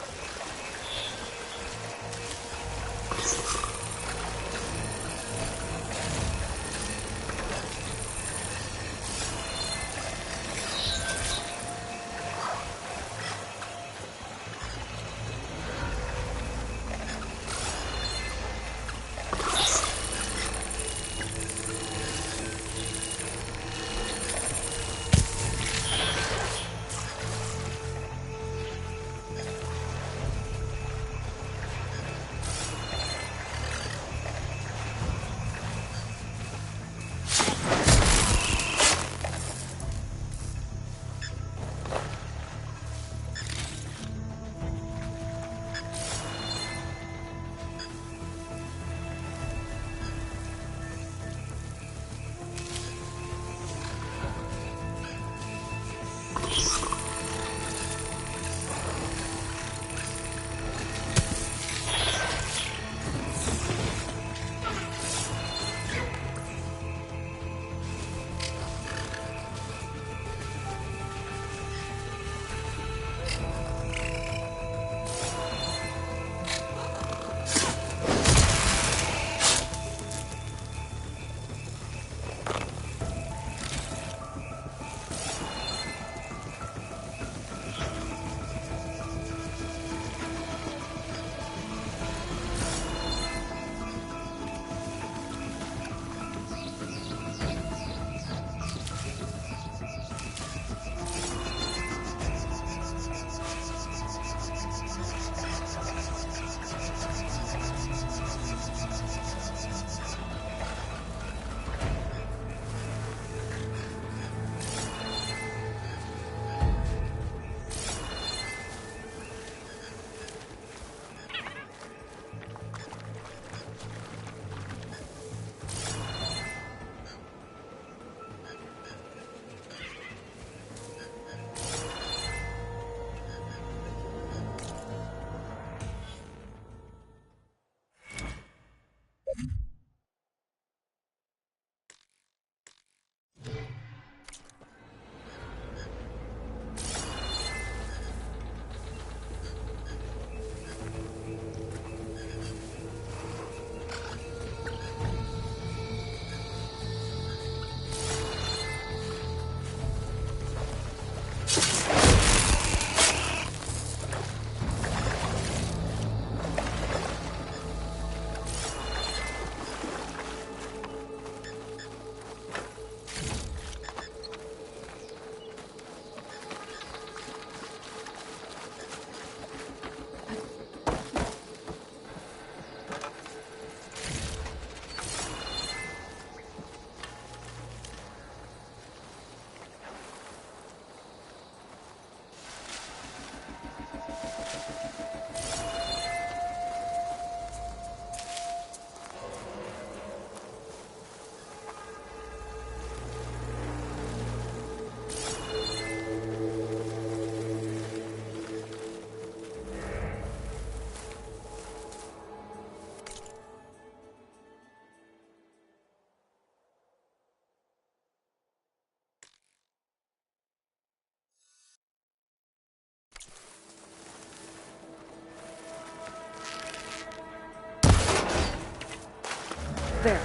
There.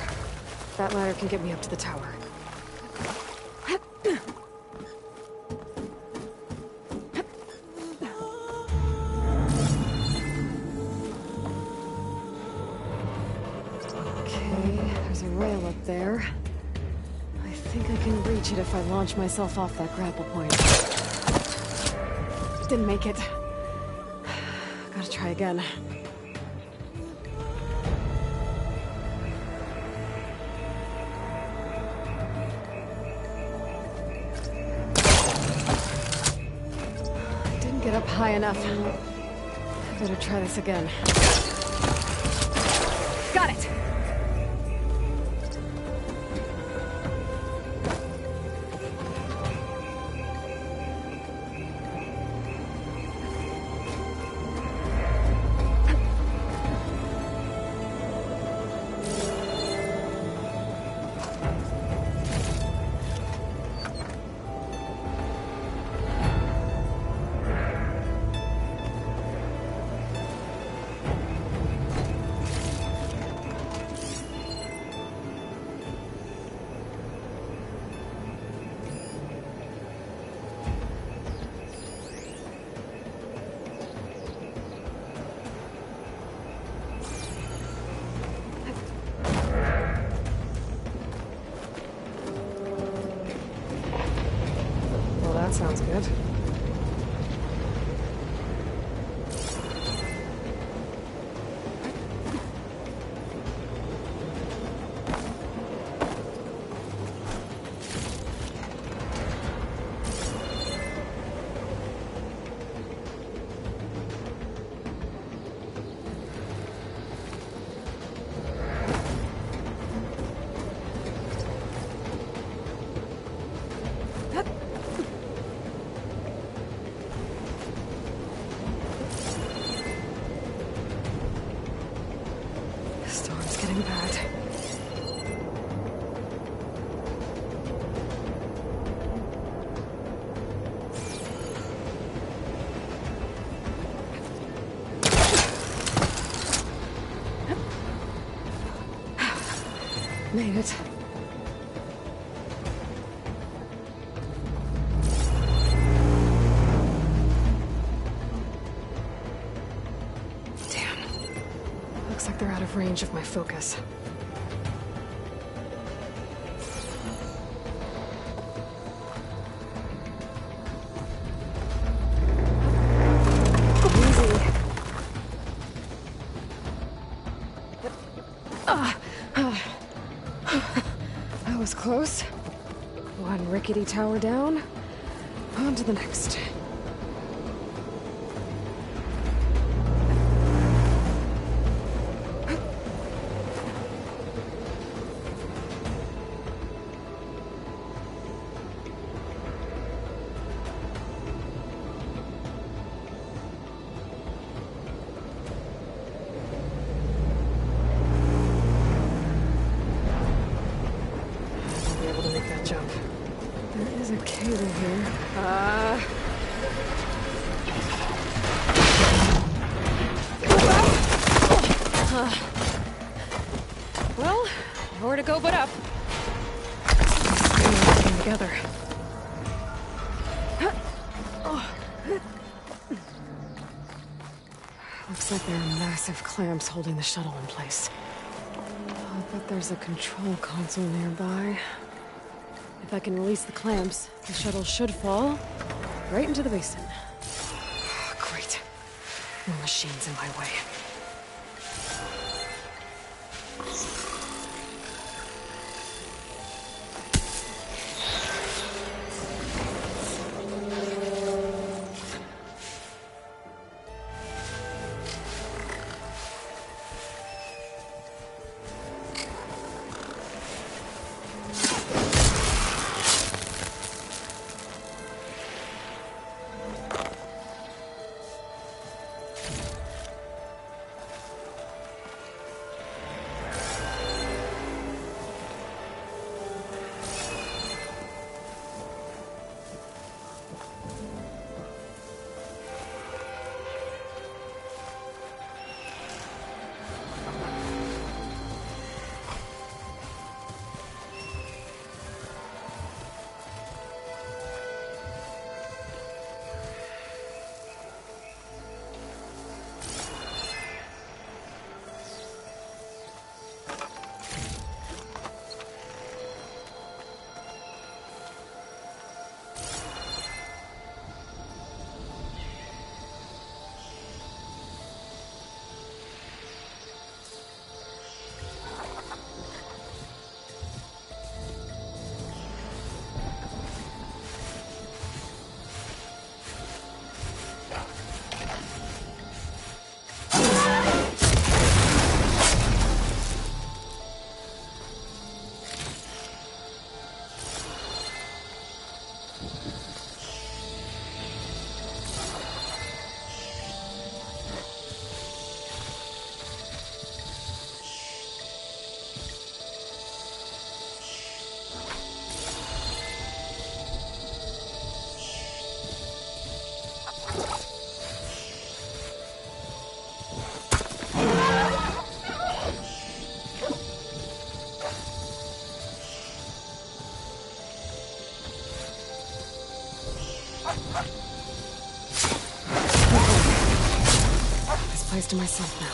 That ladder can get me up to the tower. Okay, there's a rail up there. I think I can reach it if I launch myself off that grapple point. Didn't make it. Gotta try again. Didn't get up high enough. Better try this again. Got it! Sounds good. Bad. Made it. Damn. Looks like they're out of range of my focus. That was close. One rickety tower down. On to the next. Jump. There is a cable here. Well, nowhere to go but up. Staying together. Looks like there are massive clamps holding the shuttle in place. I'll bet there's a control console nearby. If I can release the clamps, the shuttle should fall right into the basin. Great. No machines in my way. place to myself now.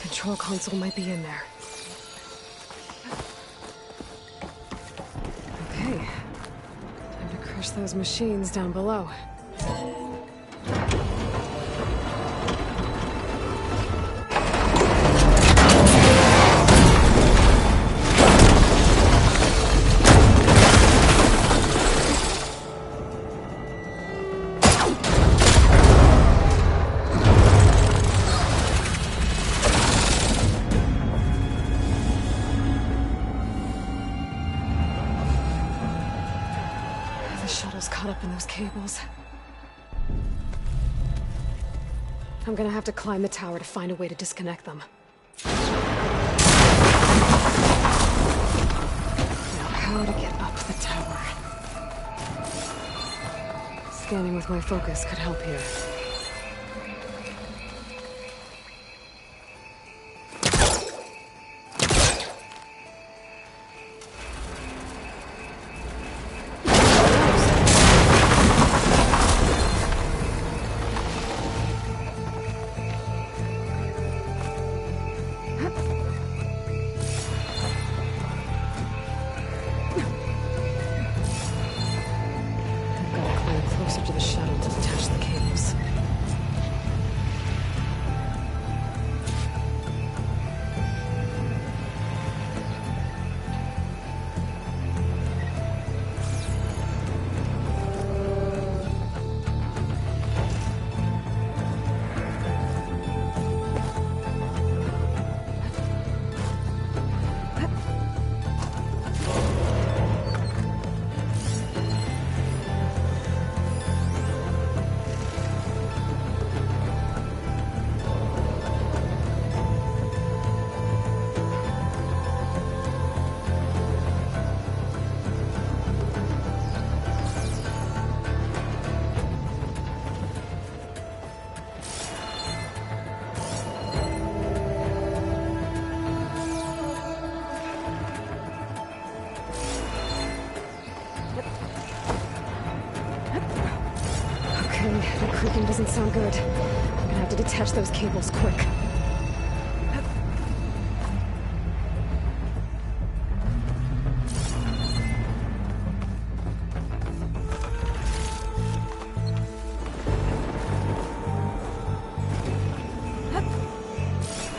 Control console might be in there. Okay. Time to crush those machines down below. Caught up in those cables. I'm gonna have to climb the tower to find a way to disconnect them. Now, how to get up the tower? Scanning with my focus could help here. Closer to the shuttle to detach the cables. The creaking doesn't sound good. I'm gonna have to detach those cables quick.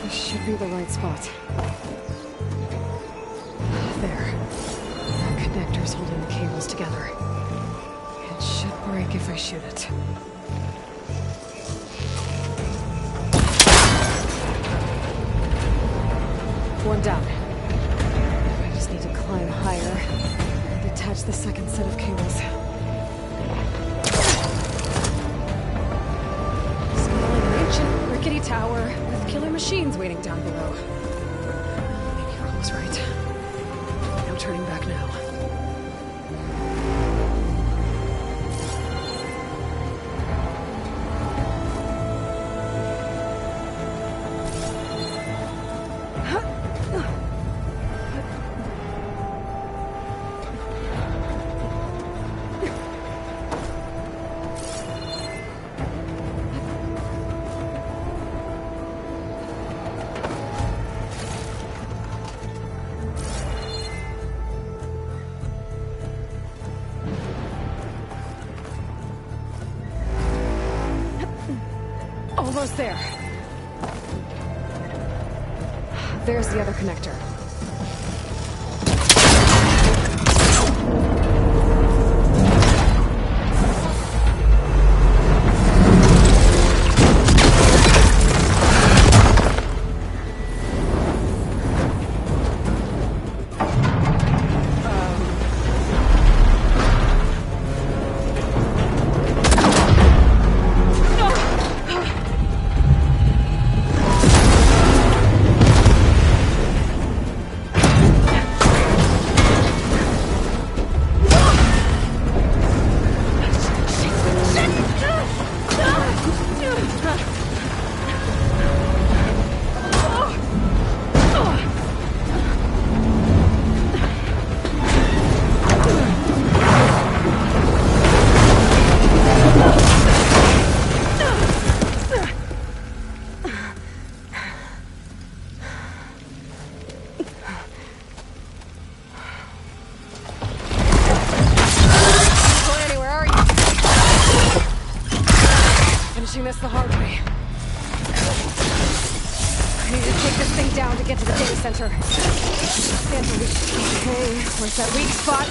This should be the right spot. There. The connector's holding the cables together. It should break if I shoot it. One down. I just need to climb higher and detach the second set of cables. Scaling an ancient, rickety tower with killer machines waiting down below. Maybe Earl was right. No turning back now. Almost there. There's the other connector. this the hard way. I need to take this thing down to get to the data center. Okay, where's that weak spot?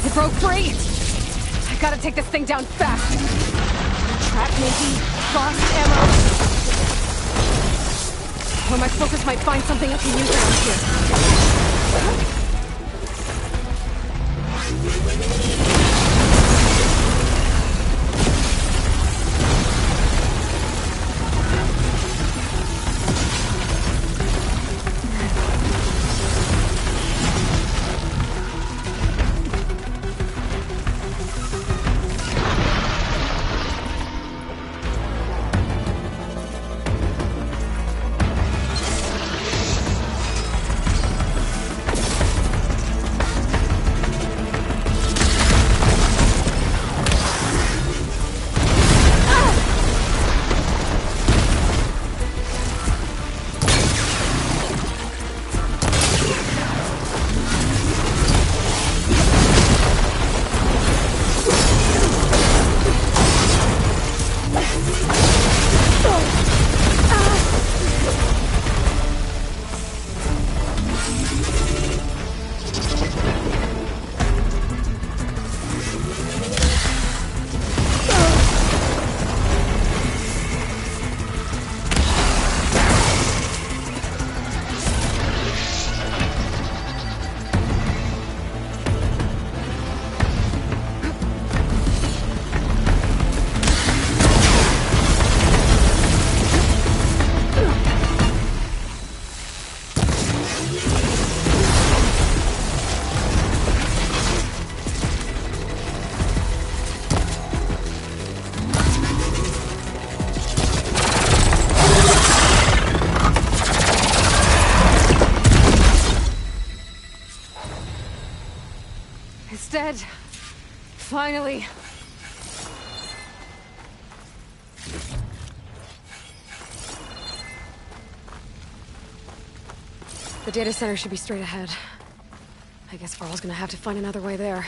It broke free! I gotta take this thing down fast! Trap maybe? Frost ammo? Or my focus might find something I can use around here. Almost dead. Finally. The data center should be straight ahead. I guess Varl's gonna have to find another way there.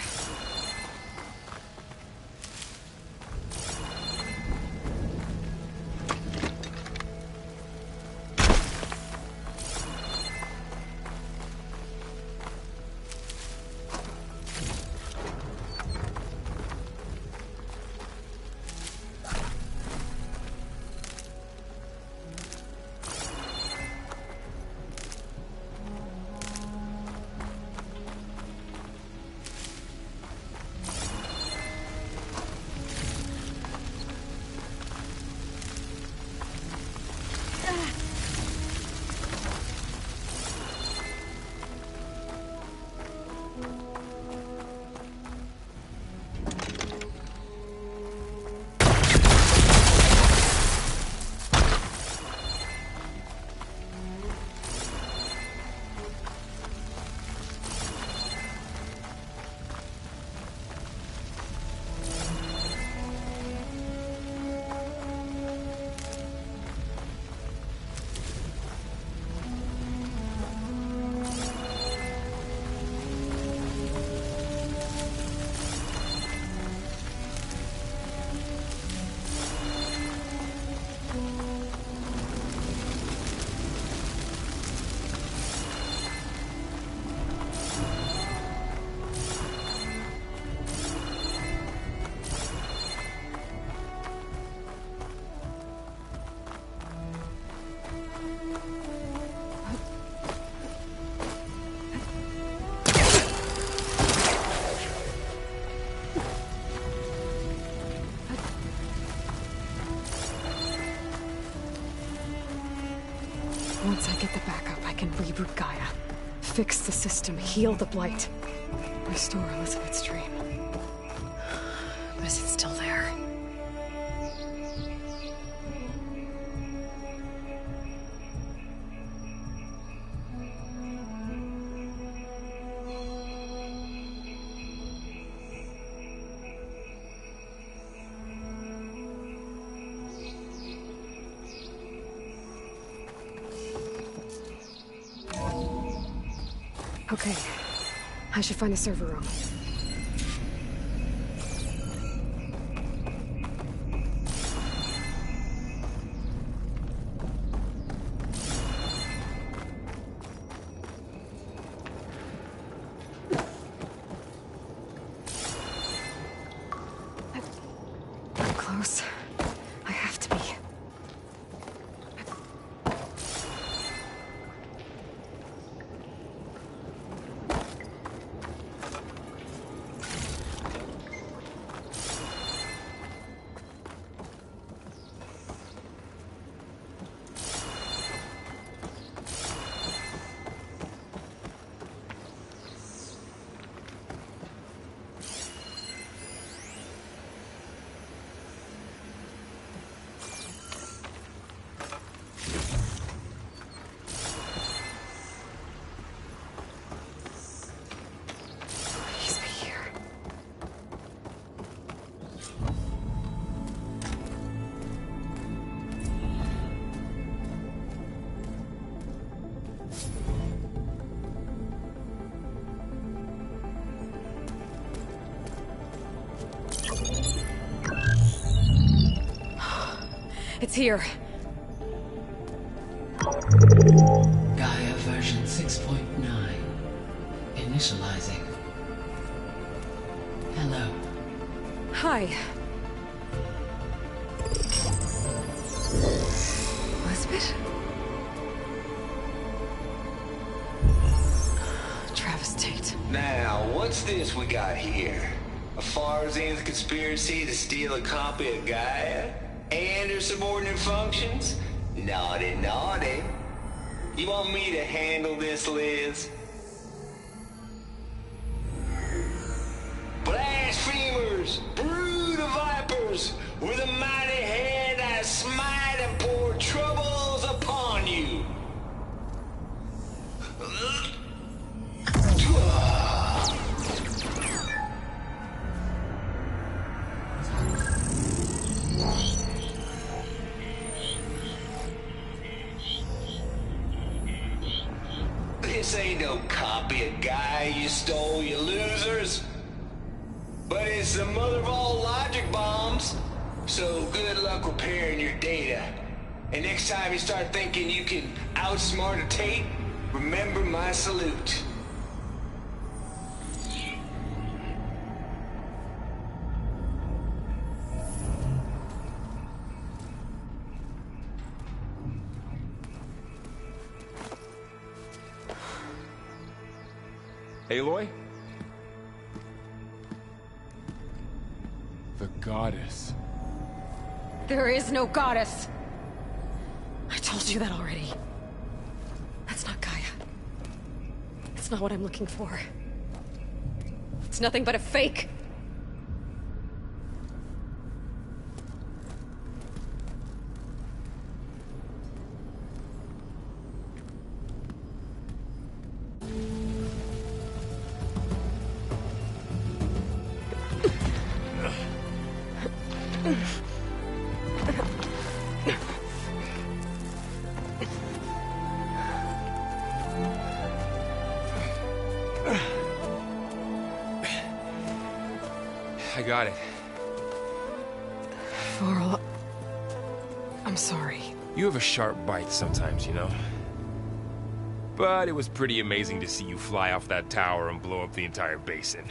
Once I get the backup, I can reboot Gaia. Fix the system, heal the blight. Restore Elizabeth's dream. But is it still there? Okay, I should find the server room. I'm close. I have to be. It's here. Gaia version 6.9. Initializing. Hello. Hi. Elizabeth? Travis Tate. Now, what's this we got here? A Farzan's conspiracy to steal a copy of Gaia? And her subordinate functions? Naughty, naughty. You want me to handle this, Liz? Blasphemers! Brood of vipers! With a mighty hand I smite and pour troubles upon you! copy of Gaia you stole, you losers. But it's the mother of all logic bombs. So good luck repairing your data. And next time you start thinking you can outsmart a tape, remember my salute. Aloy? The goddess. There is no goddess. I told you that already. That's not Gaia. It's not what I'm looking for. It's nothing but a fake. I got it. Varl, I'm sorry. You have a sharp bite sometimes, you know? But it was pretty amazing to see you fly off that tower and blow up the entire basin.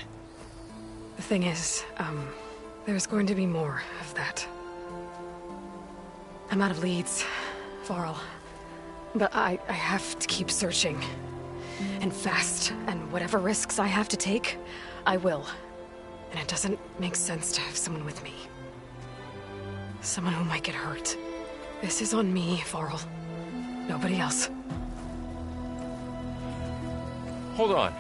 The thing is, there's going to be more of that. I'm out of leads, Varl. But I have to keep searching. And fast, and whatever risks I have to take, I will. And it doesn't make sense to have someone with me. Someone who might get hurt. This is on me, Varl. Nobody else. Hold on.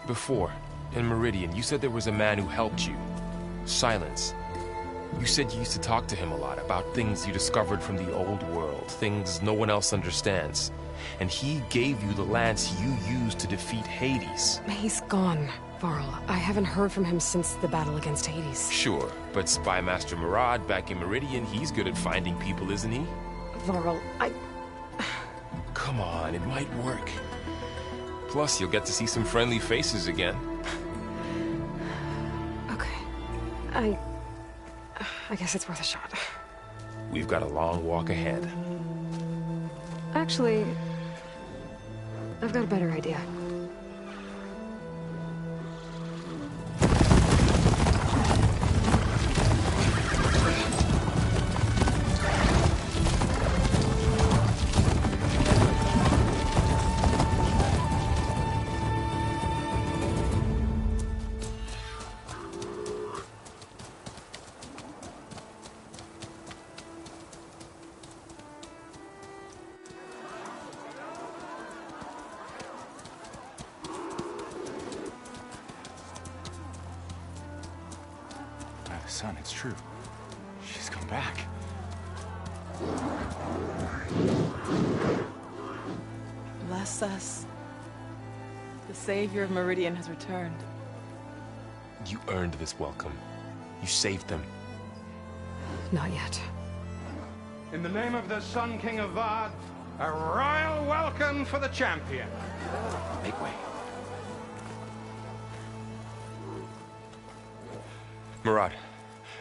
Before, in Meridian, you said there was a man who helped you. Silence. You said you used to talk to him a lot about things you discovered from the old world, things no one else understands. And he gave you the lance you used to defeat Hades. He's gone, Varl. I haven't heard from him since the battle against Hades. Sure, but Spy Master Murad back in Meridian, he's good at finding people, isn't he? Varl, Come on, it might work. Plus, you'll get to see some friendly faces again. Okay. I guess it's worth a shot. We've got a long walk ahead. Actually, I've got a better idea. Son, it's true. She's come back. Bless us. The savior of Meridian has returned. You earned this welcome. You saved them. Not yet. In the name of the Sun King of Vard, a royal welcome for the champion. Make way. Murad,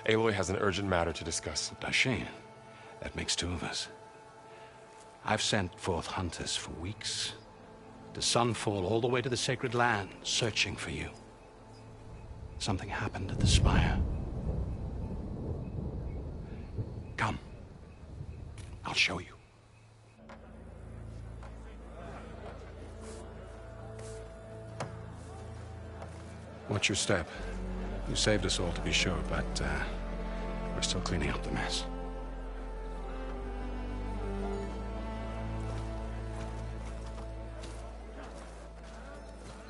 Aloy has an urgent matter to discuss. Does she? That makes two of us. I've sent forth hunters for weeks. To Sunfall, all the way to the Sacred Land, searching for you. Something happened at the Spire. Come. I'll show you. Watch your step. You saved us all, to be sure, but we're still cleaning up the mess.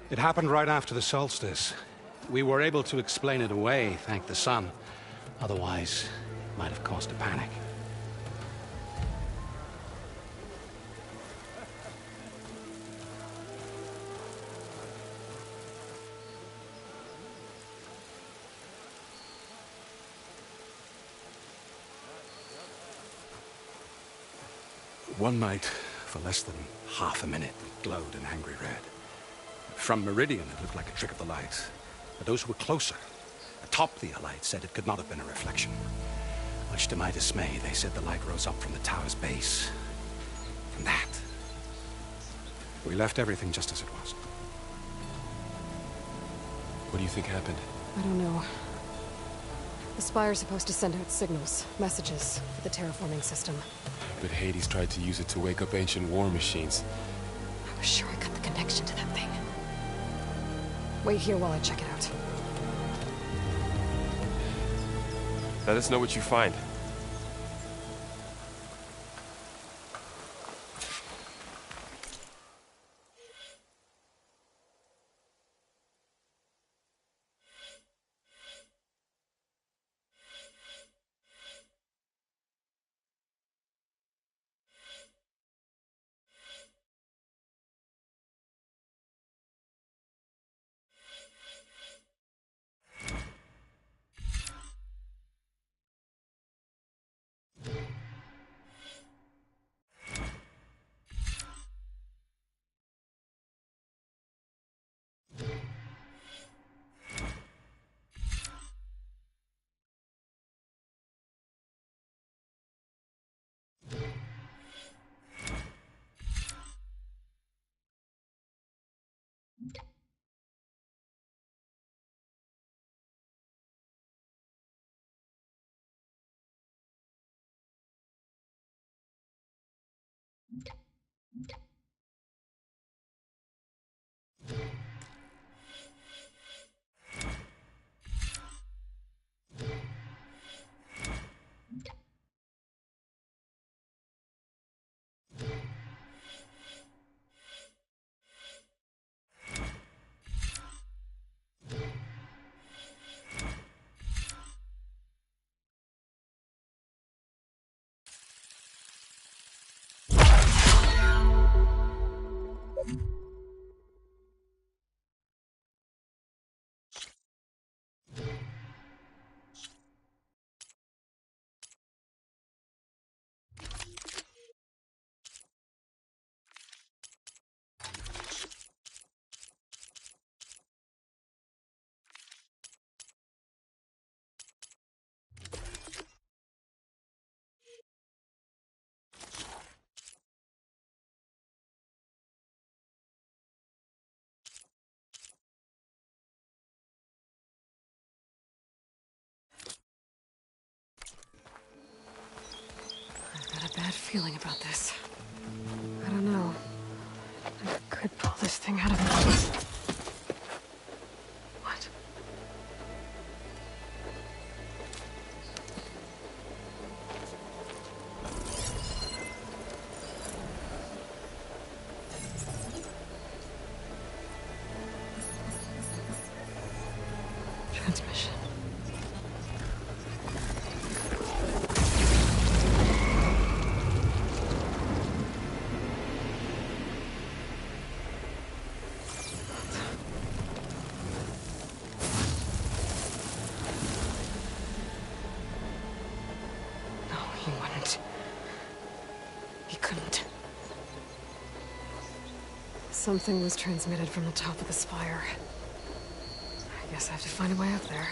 It happened right after the solstice. We were able to explain it away, thank the sun. Otherwise, it might have caused a panic. One night, for less than half a minute, it glowed an angry red. From Meridian, it looked like a trick of the light. But those who were closer, atop the light, said it could not have been a reflection. Much to my dismay, they said the light rose up from the tower's base. From that. We left everything just as it was. What do you think happened? I don't know. The Spire's supposed to send out signals, messages, for the terraforming system. But Hades tried to use it to wake up ancient war machines. I was sure I cut the connection to that thing. Wait here while I check it out. Let us know what you find. Bad feeling about this. I don't know. I could pull this thing out of me. What? Transmission. Something was transmitted from the top of the spire. I guess I have to find a way up there.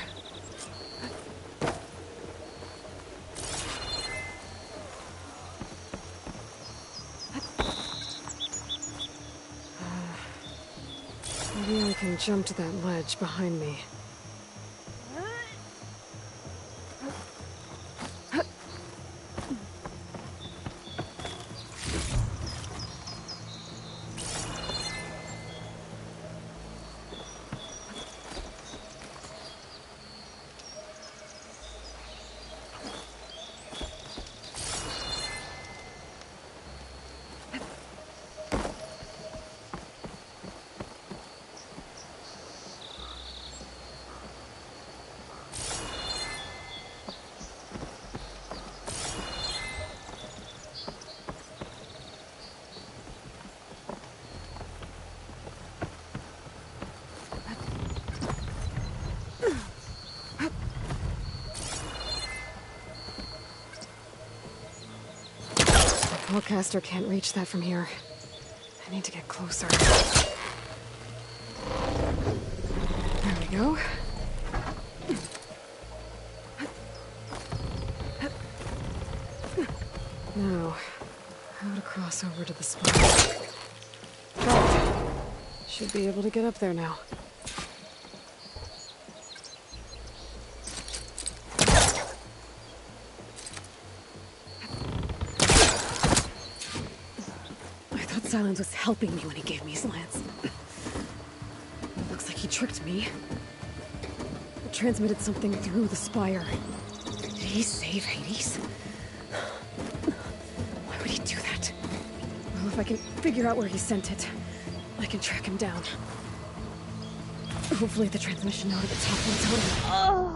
Maybe I can jump to that ledge behind me. Hellcaster can't reach that from here. I need to get closer. go. Now, how to cross over to the spire. Right. Should be able to get up there now. Silence was helping me when he gave me his lance. Looks like he tricked me. It transmitted something through the spire. Did he save Hades? Why would he do that? Well, if I can figure out where he sent it, I can track him down. Hopefully the transmission node at the top will tell me. Oh!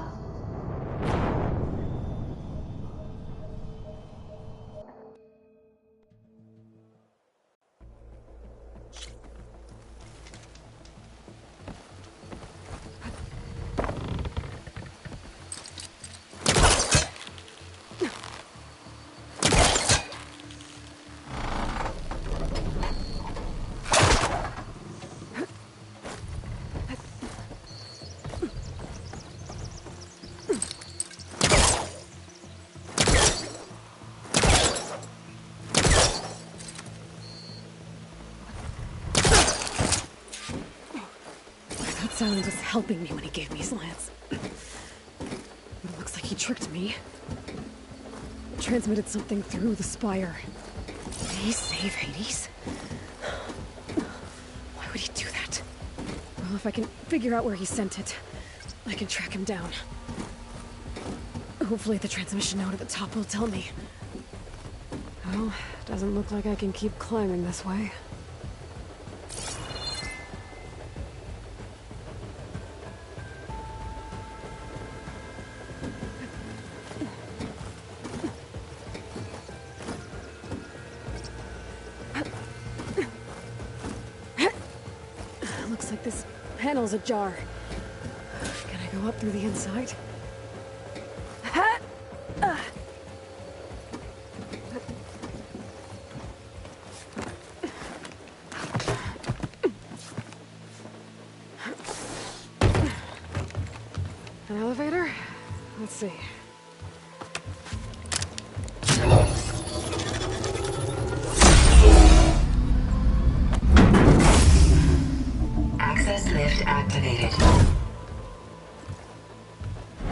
Silence was helping me when he gave me his lance. It looks like he tricked me. It transmitted something through the spire. Did he save Hades? Why would he do that? Well, if I can figure out where he sent it, I can track him down. Hopefully the transmission node at the top will tell me. Well, doesn't look like I can keep climbing this way. This panel's ajar. Can I go up through the inside? An elevator? Let's see. Access lift activated.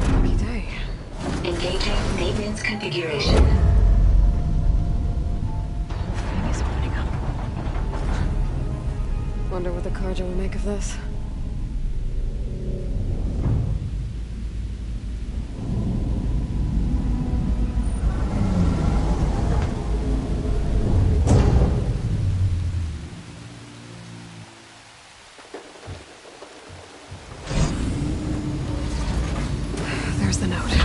Lucky day. Engaging maintenance configuration. Thing is opening up. Wonder what the Carja will make of this. There's the note.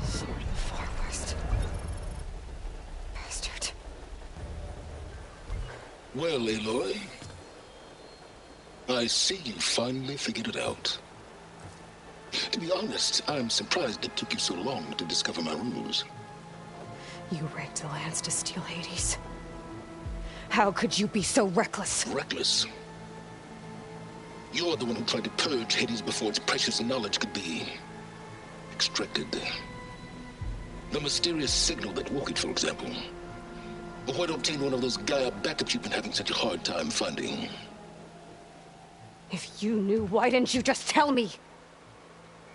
Sword of the Far West. Bastard. Well, Aloy, I see you finally figured it out. To be honest, I'm surprised it took you so long to discover my ruse. You rigged the lance to steal Hades. How could you be so reckless? Reckless? You're the one who tried to purge Hades before its precious knowledge could be extracted. The mysterious signal that woke it, for example. Or where to obtain one of those Gaia backups you've been having such a hard time finding. If you knew, why didn't you just tell me?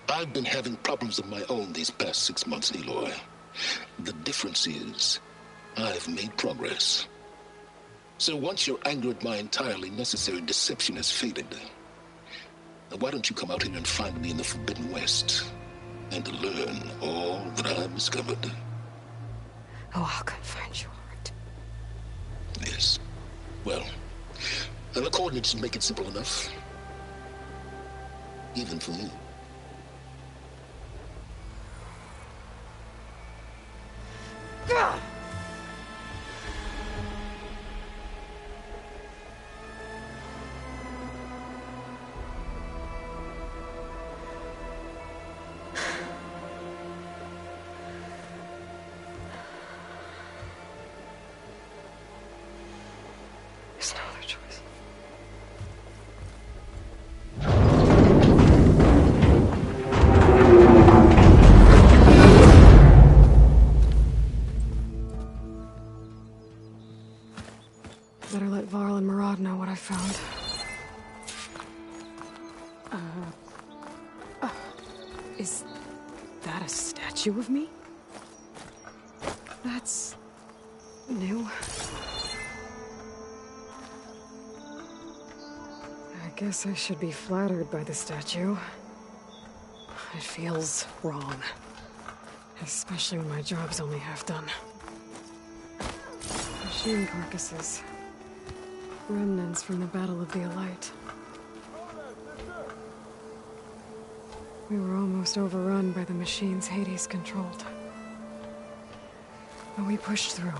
I've been having problems of my own these past 6 months, Aloy. The difference is, I've made progress. So once your anger at my entirely necessary deception has faded, why don't you come out here and find me in the Forbidden West and learn all that I've discovered? Oh, I'll come find you, all right? Yes. Well, and the coordinates make it simple enough. Even for you. Better let Varl and Murad know what I found. Is that a statue of me? That's new. I guess I should be flattered by the statue. It feels wrong. Especially when my job's only half done. Machine carcasses. Remnants from the Battle of the Elite. We were almost overrun by the machines Hades controlled. But we pushed through.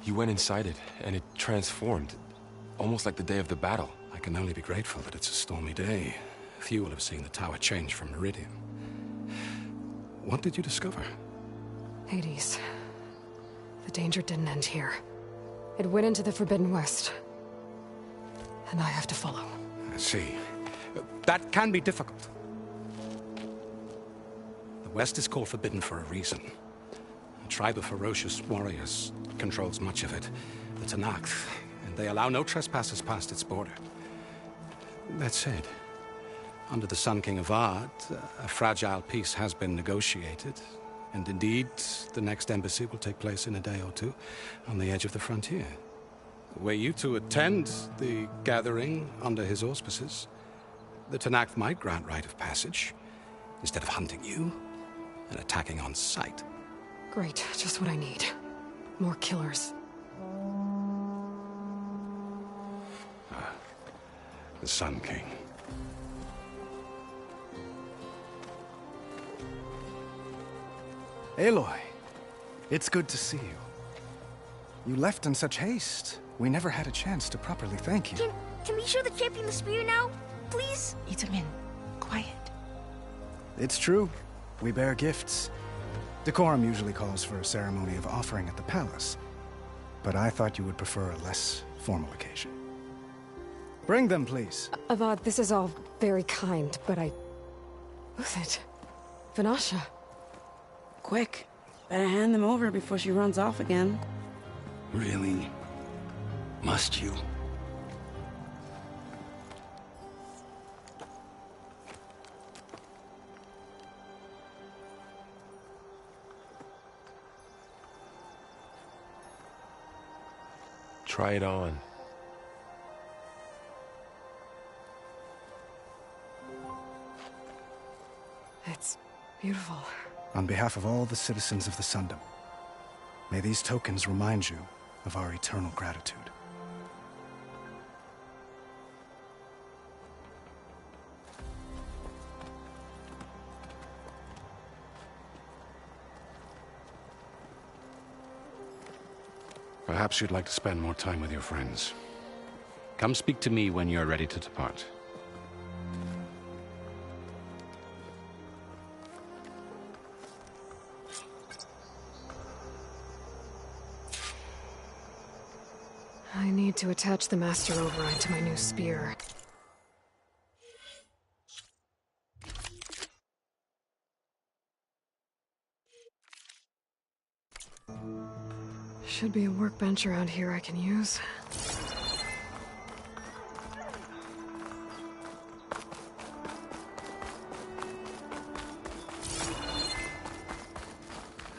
You went inside it, and it transformed. Almost like the day of the battle. I can only be grateful that it's a stormy day. Few will have seen the tower change from Meridian. What did you discover? Hades. The danger didn't end here. It went into the Forbidden West. And I have to follow. I see. That can be difficult. The West is called Forbidden for a reason. A tribe of ferocious warriors controls much of it. The Tanakh, and they allow no trespassers past its border. That said, under the Sun King of Ard, a fragile peace has been negotiated. And indeed, the next embassy will take place in a day or two on the edge of the frontier. Were you to attend the gathering under his auspices, the Tanakh might grant right of passage, instead of hunting you and attacking on sight. Great, just what I need. More killers. The Sun King. Aloy, it's good to see you. You left in such haste. We never had a chance to properly thank you. Can we show the champion the spear now? Please? Itamin, quiet. It's true. We bear gifts. Decorum usually calls for a ceremony of offering at the palace. But I thought you would prefer a less formal occasion. Bring them, please. Avad, this is all very kind, but Who's it? Vanasha. Quick. Better hand them over before she runs off again. Really? Must you? Try it on. It's beautiful. On behalf of all the citizens of the Sundom, may these tokens remind you of our eternal gratitude. Perhaps you'd like to spend more time with your friends. Come speak to me when you're ready to depart. I need to attach the Master Override to my new spear. Should be a workbench around here I can use.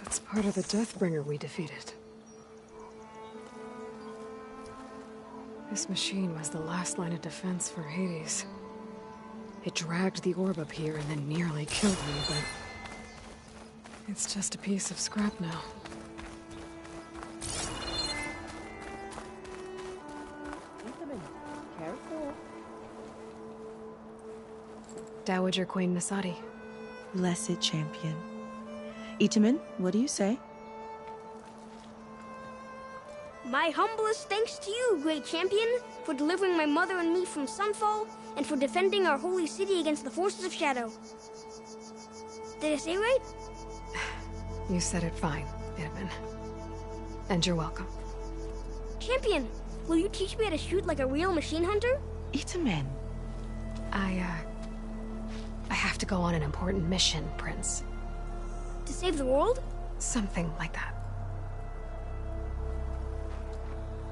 That's part of the Deathbringer we defeated. This machine was the last line of defense for Hades. It dragged the orb up here and then nearly killed me, but it's just a piece of scrap now. Careful. Dowager Queen Nasadi. Blessed champion. Itamin, what do you say? My humblest thanks to you, great champion, for delivering my mother and me from Sunfall, and for defending our holy city against the forces of Shadow. Did I say right? You said it fine, Edmund. And you're welcome. Champion, will you teach me how to shoot like a real machine hunter? Itamin. I have to go on an important mission, Prince. To save the world? Something like that.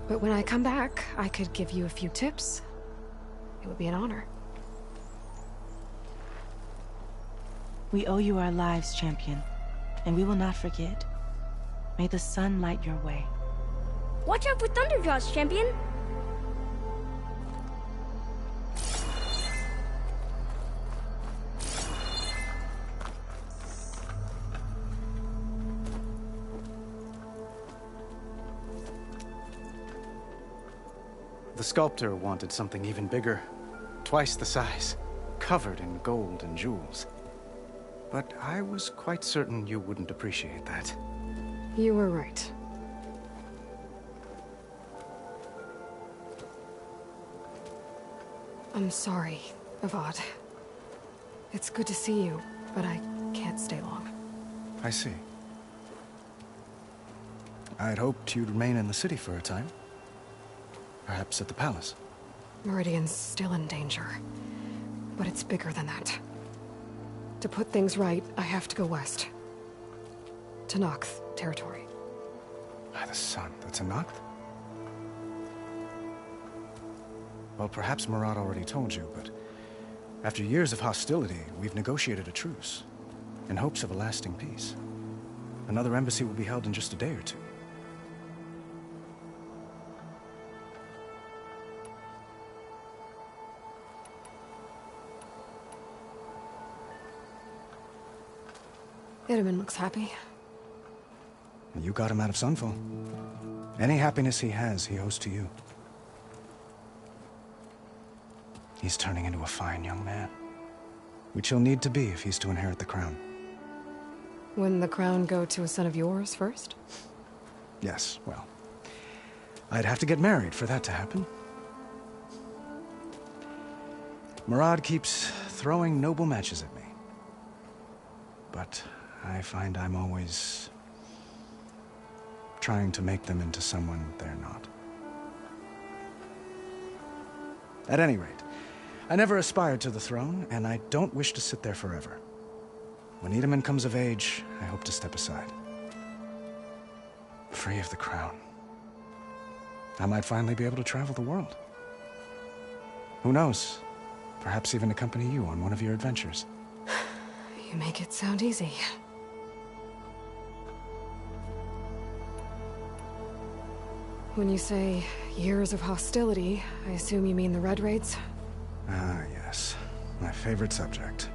But when I come back, I could give you a few tips. It would be an honor. We owe you our lives, champion, and we will not forget. May the sun light your way. Watch out for Thunderjaws, champion! The sculptor wanted something even bigger, twice the size, covered in gold and jewels. But I was quite certain you wouldn't appreciate that. You were right. I'm sorry, Avad. It's good to see you, but I can't stay long. I see. I'd hoped you'd remain in the city for a time. Perhaps at the palace. Meridian's still in danger, but it's bigger than that. To put things right, I have to go west. To Nox territory. By the sun, that's a Nox? Well, perhaps Murad already told you, but after years of hostility, we've negotiated a truce, in hopes of a lasting peace. Another embassy will be held in just a day or two. Itaman looks happy. You got him out of Sunfall. Any happiness he has, he owes to you. He's turning into a fine young man, which he'll need to be if he's to inherit the crown. Wouldn't the crown go to a son of yours first? Yes, well, I'd have to get married for that to happen. Murad keeps throwing noble matches at me. But I find I'm always trying to make them into someone they're not. At any rate, I never aspired to the throne, and I don't wish to sit there forever. When Itaman comes of age, I hope to step aside. Free of the crown. I might finally be able to travel the world. Who knows? Perhaps even accompany you on one of your adventures. You make it sound easy. When you say years of hostility, I assume you mean the Red Raids? Ah, yes. My favorite subject.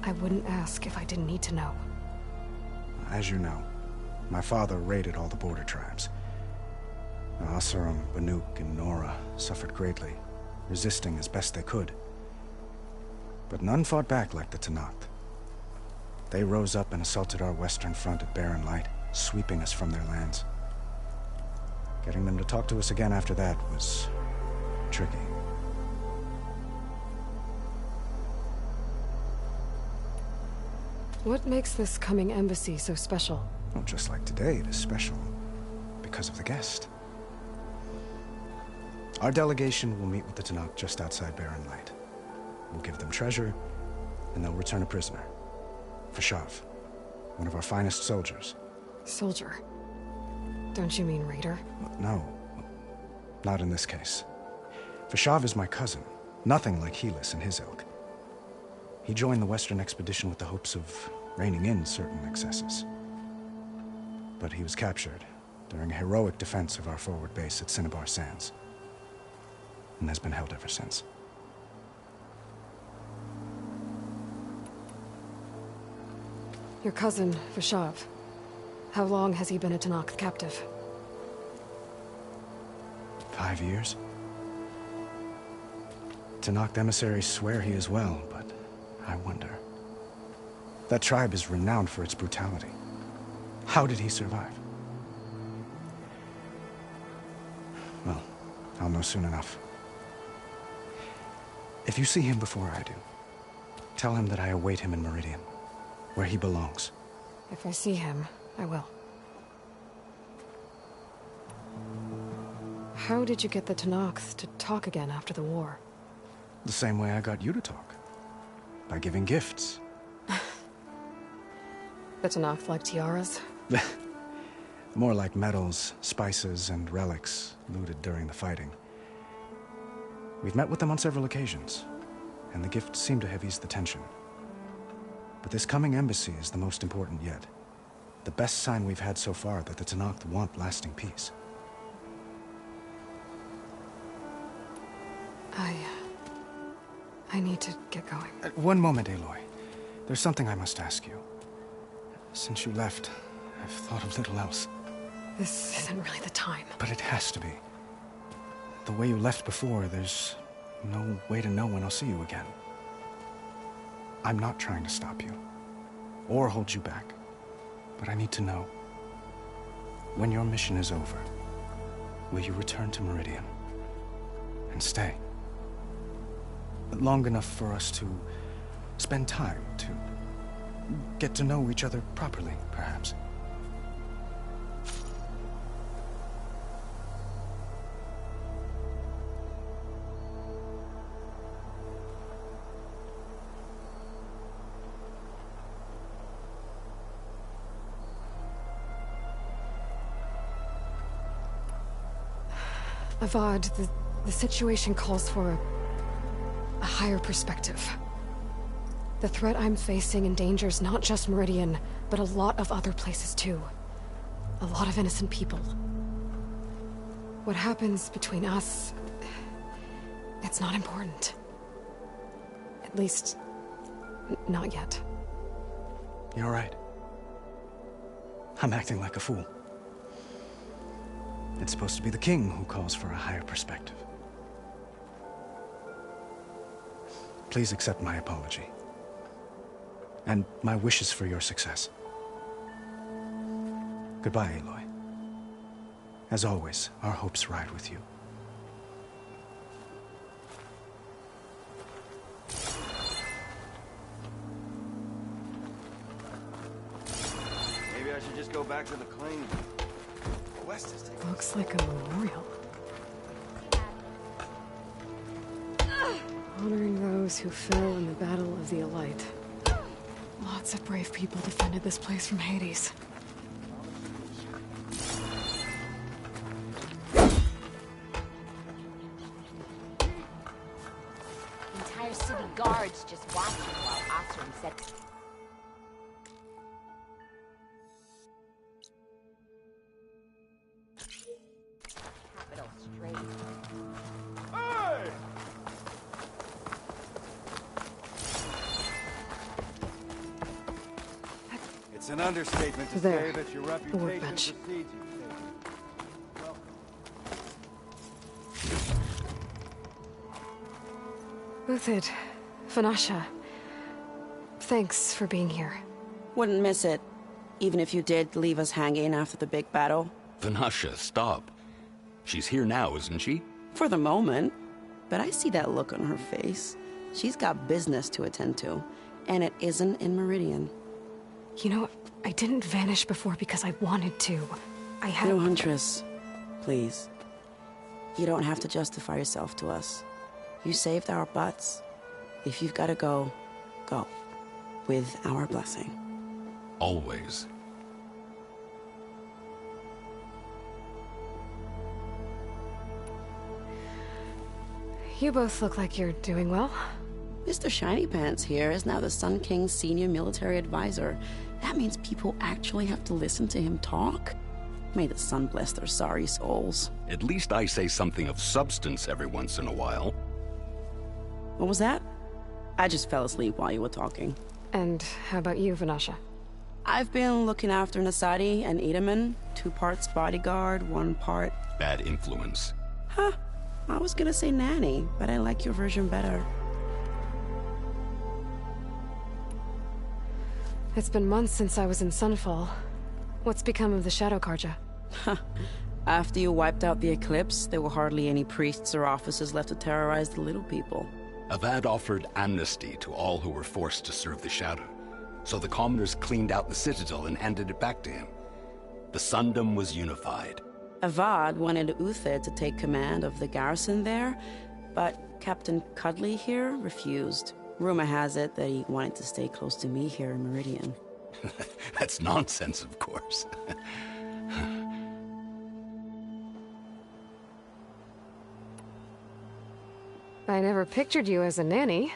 I wouldn't ask if I didn't need to know. As you know, my father raided all the border tribes. Asurum, Banuk, and Nora suffered greatly, resisting as best they could. But none fought back like the Tenakth. They rose up and assaulted our western front at Barren Light, sweeping us from their lands. Getting them to talk to us again after that was tricky. What makes this coming embassy so special? Well, just like today, it is special because of the guest. Our delegation will meet with the Tenakth just outside Barren Light. We'll give them treasure, and they'll return a prisoner. Fashav, one of our finest soldiers. Soldier? Don't you mean raider? No, not in this case. Fashav is my cousin, nothing like Helis and his ilk. He joined the Western expedition with the hopes of reining in certain excesses. But he was captured during a heroic defense of our forward base at Cinnabar Sands, and has been held ever since. Your cousin, Fashav. How long has he been a Tenakth captive? 5 years. Tenakth emissaries swear he is well, but I wonder. That tribe is renowned for its brutality. How did he survive? Well, I'll know soon enough. If you see him before I do, tell him that I await him in Meridian, where he belongs. If I see him, I will. How did you get the Tenakth to talk again after the war? The same way I got you to talk. By giving gifts. The Tenakth like tiaras? More like medals, spices, and relics looted during the fighting. We've met with them on several occasions, and the gifts seem to have eased the tension. But this coming embassy is the most important yet. The best sign we've had so far that the Tenakth want lasting peace. I need to get going. One moment, Aloy. There's something I must ask you. Since you left, I've thought of little else. This isn't really the time. But it has to be. The way you left before, there's no way to know when I'll see you again. I'm not trying to stop you, or hold you back. But I need to know, when your mission is over, will you return to Meridian and stay? Long enough for us to spend time, to get to know each other properly, perhaps. Avad, the situation calls for a higher perspective. The threat I'm facing endangers not just Meridian, but a lot of other places too. A lot of innocent people. What happens between us, it's not important. At least, not yet. You're right. I'm acting like a fool. It's supposed to be the king who calls for a higher perspective. Please accept my apology. And my wishes for your success. Goodbye, Aloy. As always, our hopes ride with you. Maybe I should just go back to the claim. Looks like a memorial. Honoring those who fell in the Battle of the Elite. Lots of brave people defended this place from Hades. Entire city guards just watching while Osram said... Capital straight. Hey! It's an understatement to say that your reputation precedes you. Uthid, Vanasha, thanks for being here. Wouldn't miss it, even if you did leave us hanging after the big battle. Vanasha, stop. She's here now, isn't she? For the moment. But I see that look on her face. She's got business to attend to, and it isn't in Meridian. You know, I didn't vanish before because I wanted to. I had... No, Huntress. Please. You don't have to justify yourself to us. You saved our butts. If you've got to go, go. With our blessing. Always. You both look like you're doing well. Mr. Shiny Pants here is now the Sun King's senior military advisor. That means people actually have to listen to him talk? May the sun bless their sorry souls. At least I say something of substance every once in a while. What was that? I just fell asleep while you were talking. And how about you, Vanasha? I've been looking after Nasadi and Edaman. 2 parts bodyguard, 1 part... Bad influence. Huh. I was gonna say nanny, but I like your version better. It's been months since I was in Sunfall. What's become of the Shadow Karja? After you wiped out the Eclipse, there were hardly any priests or officers left to terrorize the little people. Avad offered amnesty to all who were forced to serve the Shadow, so the commoners cleaned out the Citadel and handed it back to him. The Sundom was unified. Avad wanted Uthid to take command of the garrison there, but Captain Cudley here refused. Rumor has it that he wanted to stay close to me here in Meridian. That's nonsense, of course. I never pictured you as a nanny.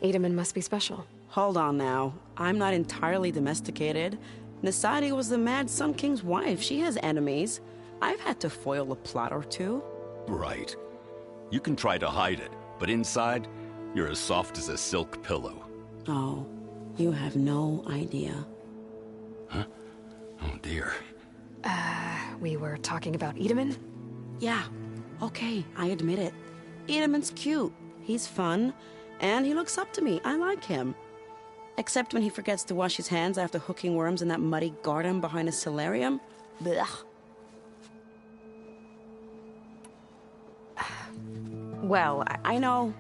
Edaman must be special. Hold on now. I'm not entirely domesticated. Nasadi was the Mad Sun King's wife. She has enemies. I've had to foil a plot or two. Right. You can try to hide it, but inside, you're as soft as a silk pillow. Oh, you have no idea. Huh? Oh dear. We were talking about Edaman? Yeah. Okay, I admit it. Edaman's cute. He's fun. And he looks up to me. I like him. Except when he forgets to wash his hands after hooking worms in that muddy garden behind a solarium. Blech. Well, I know.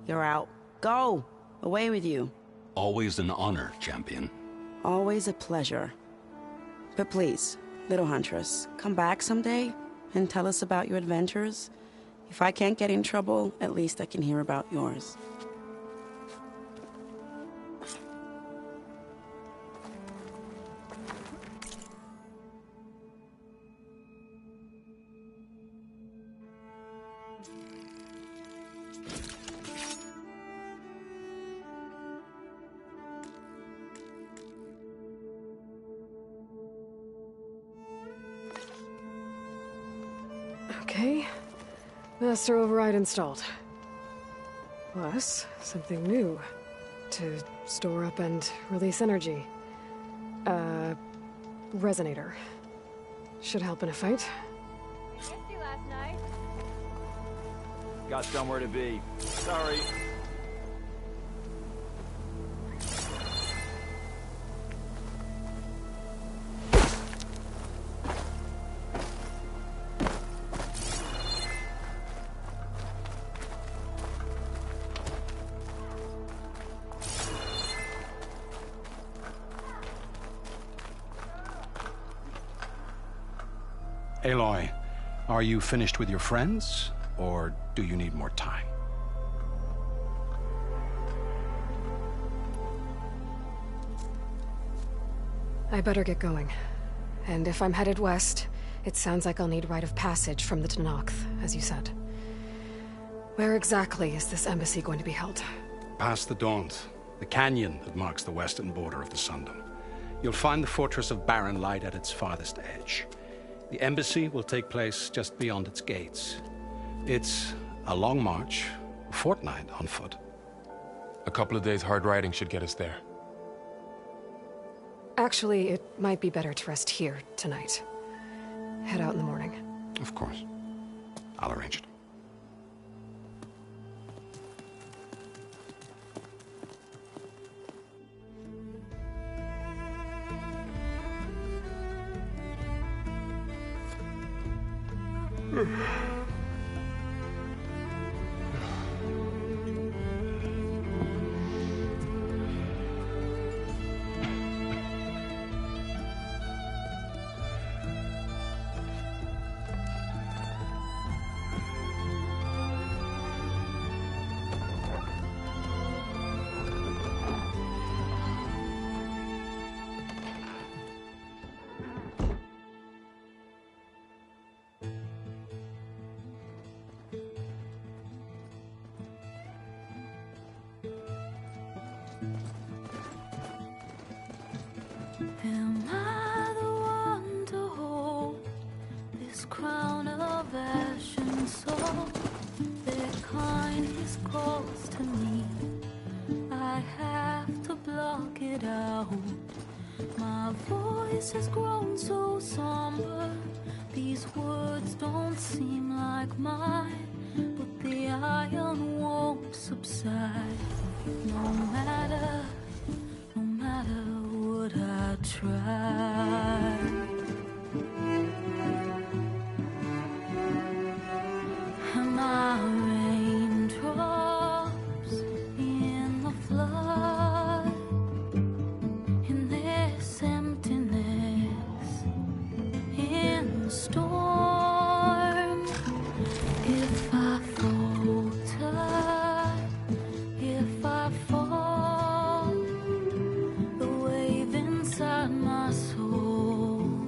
You're out. Go! Away with you. Always an honor, champion. Always a pleasure. But please, little huntress, come back someday and tell us about your adventures. If I can't get in trouble, at least I can hear about yours. Okay. Master override installed. Plus, something new. To store up and release energy. Resonator. Should help in a fight. Missed you last night. Got somewhere to be. Sorry. Aloy, are you finished with your friends, or do you need more time? I better get going. And if I'm headed west, it sounds like I'll need rite of passage from the Tenakth, as you said. Where exactly is this embassy going to be held? Past the Daunt, the canyon that marks the western border of the Sundom. You'll find the fortress of Barren Light at its farthest edge. The embassy will take place just beyond its gates. It's a long march, a fortnight on foot. A couple of days hard riding should get us there. Actually, it might be better to rest here tonight. Head out in the morning. Of course. I'll arrange it. Am I the one to hold this crown of ash and soul? Their kind is close to me. I have to block it out. My voice has grown so somber. These words don't seem like mine, but the iron won't subside. No matter what I try. Am I raindrops in the flood? In this emptiness, in the storm. If I falter, if I fall, the wave inside my soul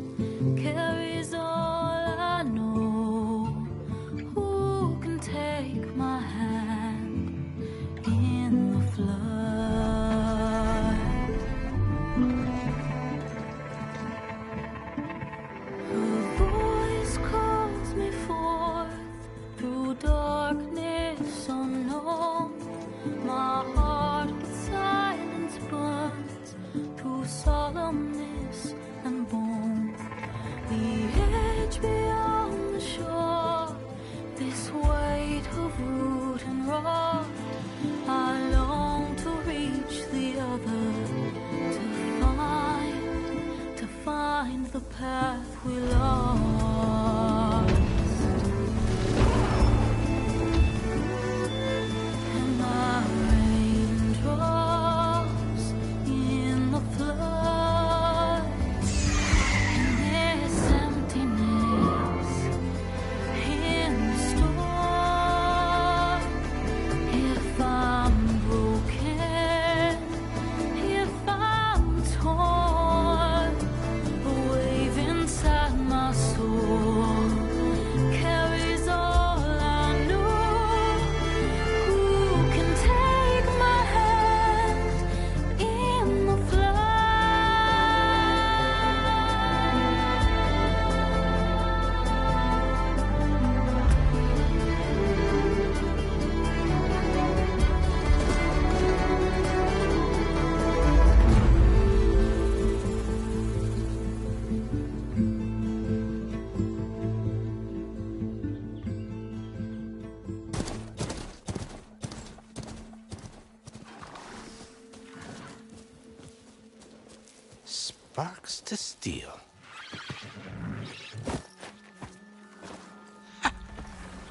Sparks to steel.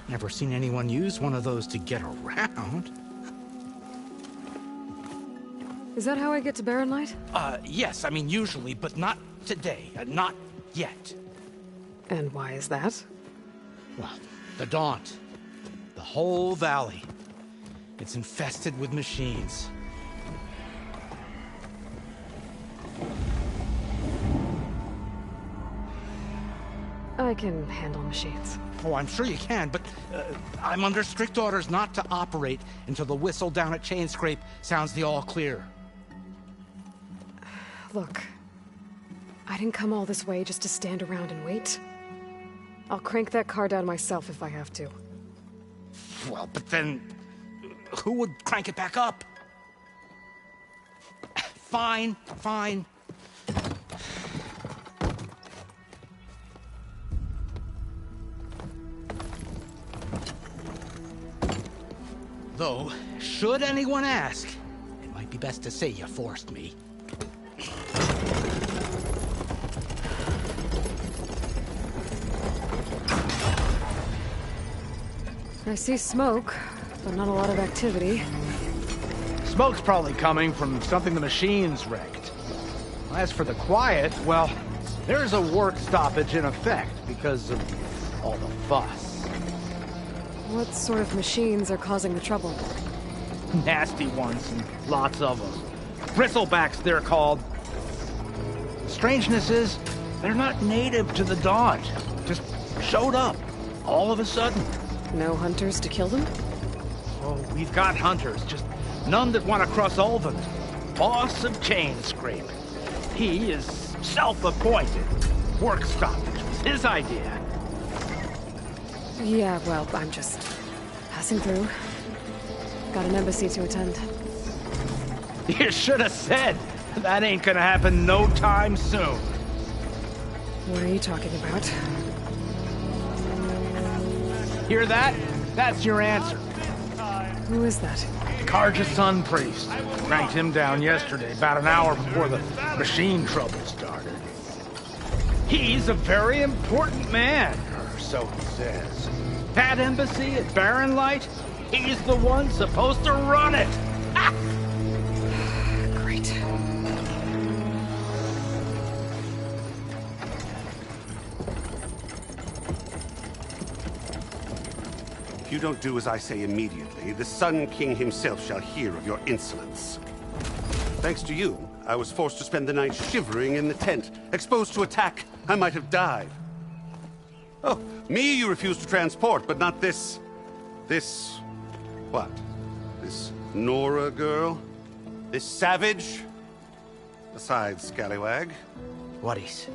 Never seen anyone use one of those to get around. Is that how I get to Barren Light? Yes, I mean usually, but not today. Not yet. And why is that? Well, the Daunt. The whole valley. It's infested with machines. I can handle machines. Oh, I'm sure you can, but I'm under strict orders not to operate until the whistle down at Chain Scrape sounds the all clear. Look, I didn't come all this way just to stand around and wait. I'll crank that car down myself if I have to. Well, but then who would crank it back up? Fine, fine. Though, should anyone ask, it might be best to say you forced me. I see smoke, but not a lot of activity. Smoke's probably coming from something the machines wrecked. As for the quiet, well, there's a work stoppage in effect because of all the fuss. What sort of machines are causing the trouble? Nasty ones, and lots of them. Bristlebacks, they're called. Strangeness is, they're not native to the Daunt. Just showed up, all of a sudden. No hunters to kill them? Oh, we've got hunters, just none that want to cross Ulvund. Boss of Chain Scrape. He is self-appointed. Work stoppage was his idea. Yeah, well, I'm just passing through. Got an embassy to attend. You should have said. That ain't gonna happen no time soon. What are you talking about? Hear that? That's your answer. Who is that? Karja Sun Priest. Cranked him down yesterday, about an hour before the machine trouble started. He's a very important man, or so he says. That embassy at Barren Light, he's the one supposed to run it! Ah! Great. If you don't do as I say immediately, the Sun King himself shall hear of your insolence. Thanks to you, I was forced to spend the night shivering in the tent. Exposed to attack, I might have died. Oh, me you refuse to transport, but not this... what? This Nora girl? This savage? Besides, scallywag. Wadis.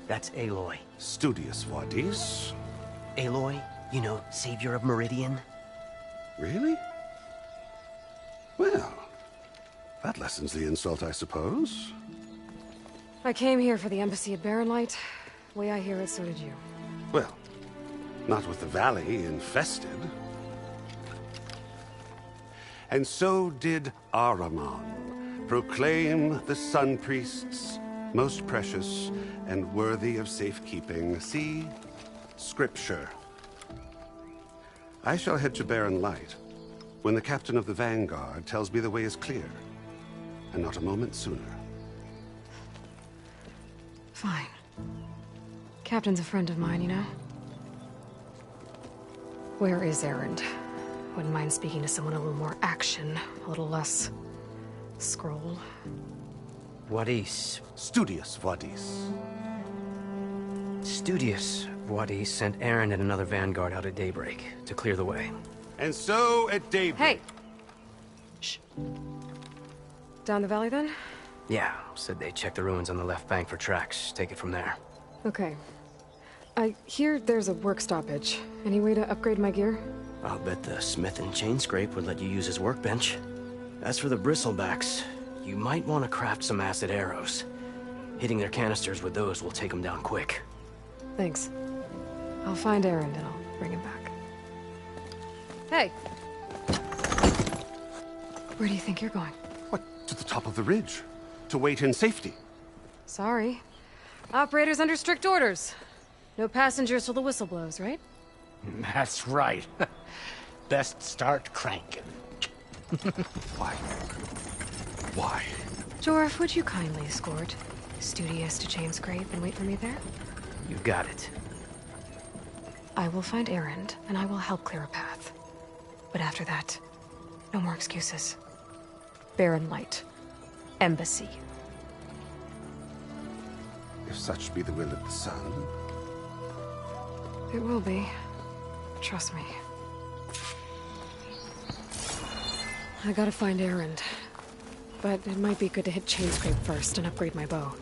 That's Aloy. Studious Wadis. Aloy, you know, savior of Meridian. Really? Well, that lessens the insult, I suppose. I came here for the embassy at Barren Light. The way I hear it, so did you. Well, not with the valley infested. And so did Ahriman proclaim the Sun Priests most precious and worthy of safekeeping. See? Scripture. I shall head to Barren Light when the captain of the Vanguard tells me the way is clear, and not a moment sooner. Fine. Captain's a friend of mine, you know? Where is Erend? Wouldn't mind speaking to someone a little more action, a little less... scroll. Wadis. Studious Wadis. Studious Wadis sent Erend and another Vanguard out at daybreak to clear the way. And so at daybreak... Hey! Shh. Down the valley, then? Yeah, said they checked the ruins on the left bank for tracks. Take it from there. Okay. I hear there's a work stoppage. Any way to upgrade my gear? I'll bet the smith and chain scrape would let you use his workbench. As for the bristlebacks, you might want to craft some acid arrows. Hitting their canisters with those will take them down quick. Thanks. I'll find Erend and I'll bring him back. Hey! Where do you think you're going? What, to the top of the ridge? To wait in safety. Sorry. Operator's under strict orders. No passengers till the whistle blows, right? That's right. Best start cranking. Why? Why? Jorf, would you kindly escort Studious to Chain Scrape and wait for me there? You got it. I will find Erend, and I will help clear a path. But after that, no more excuses. Barren Light. Embassy. If such be the will of the sun. It will be. Trust me. I gotta find Erend. But it might be good to hit Chain Scrape first and upgrade my bow.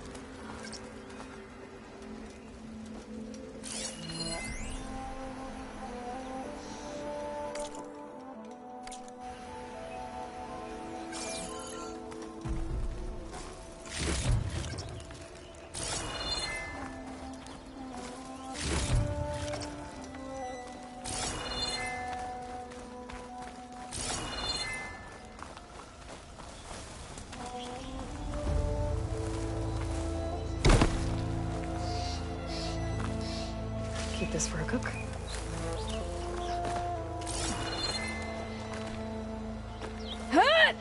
Keep this for a cook. Hut!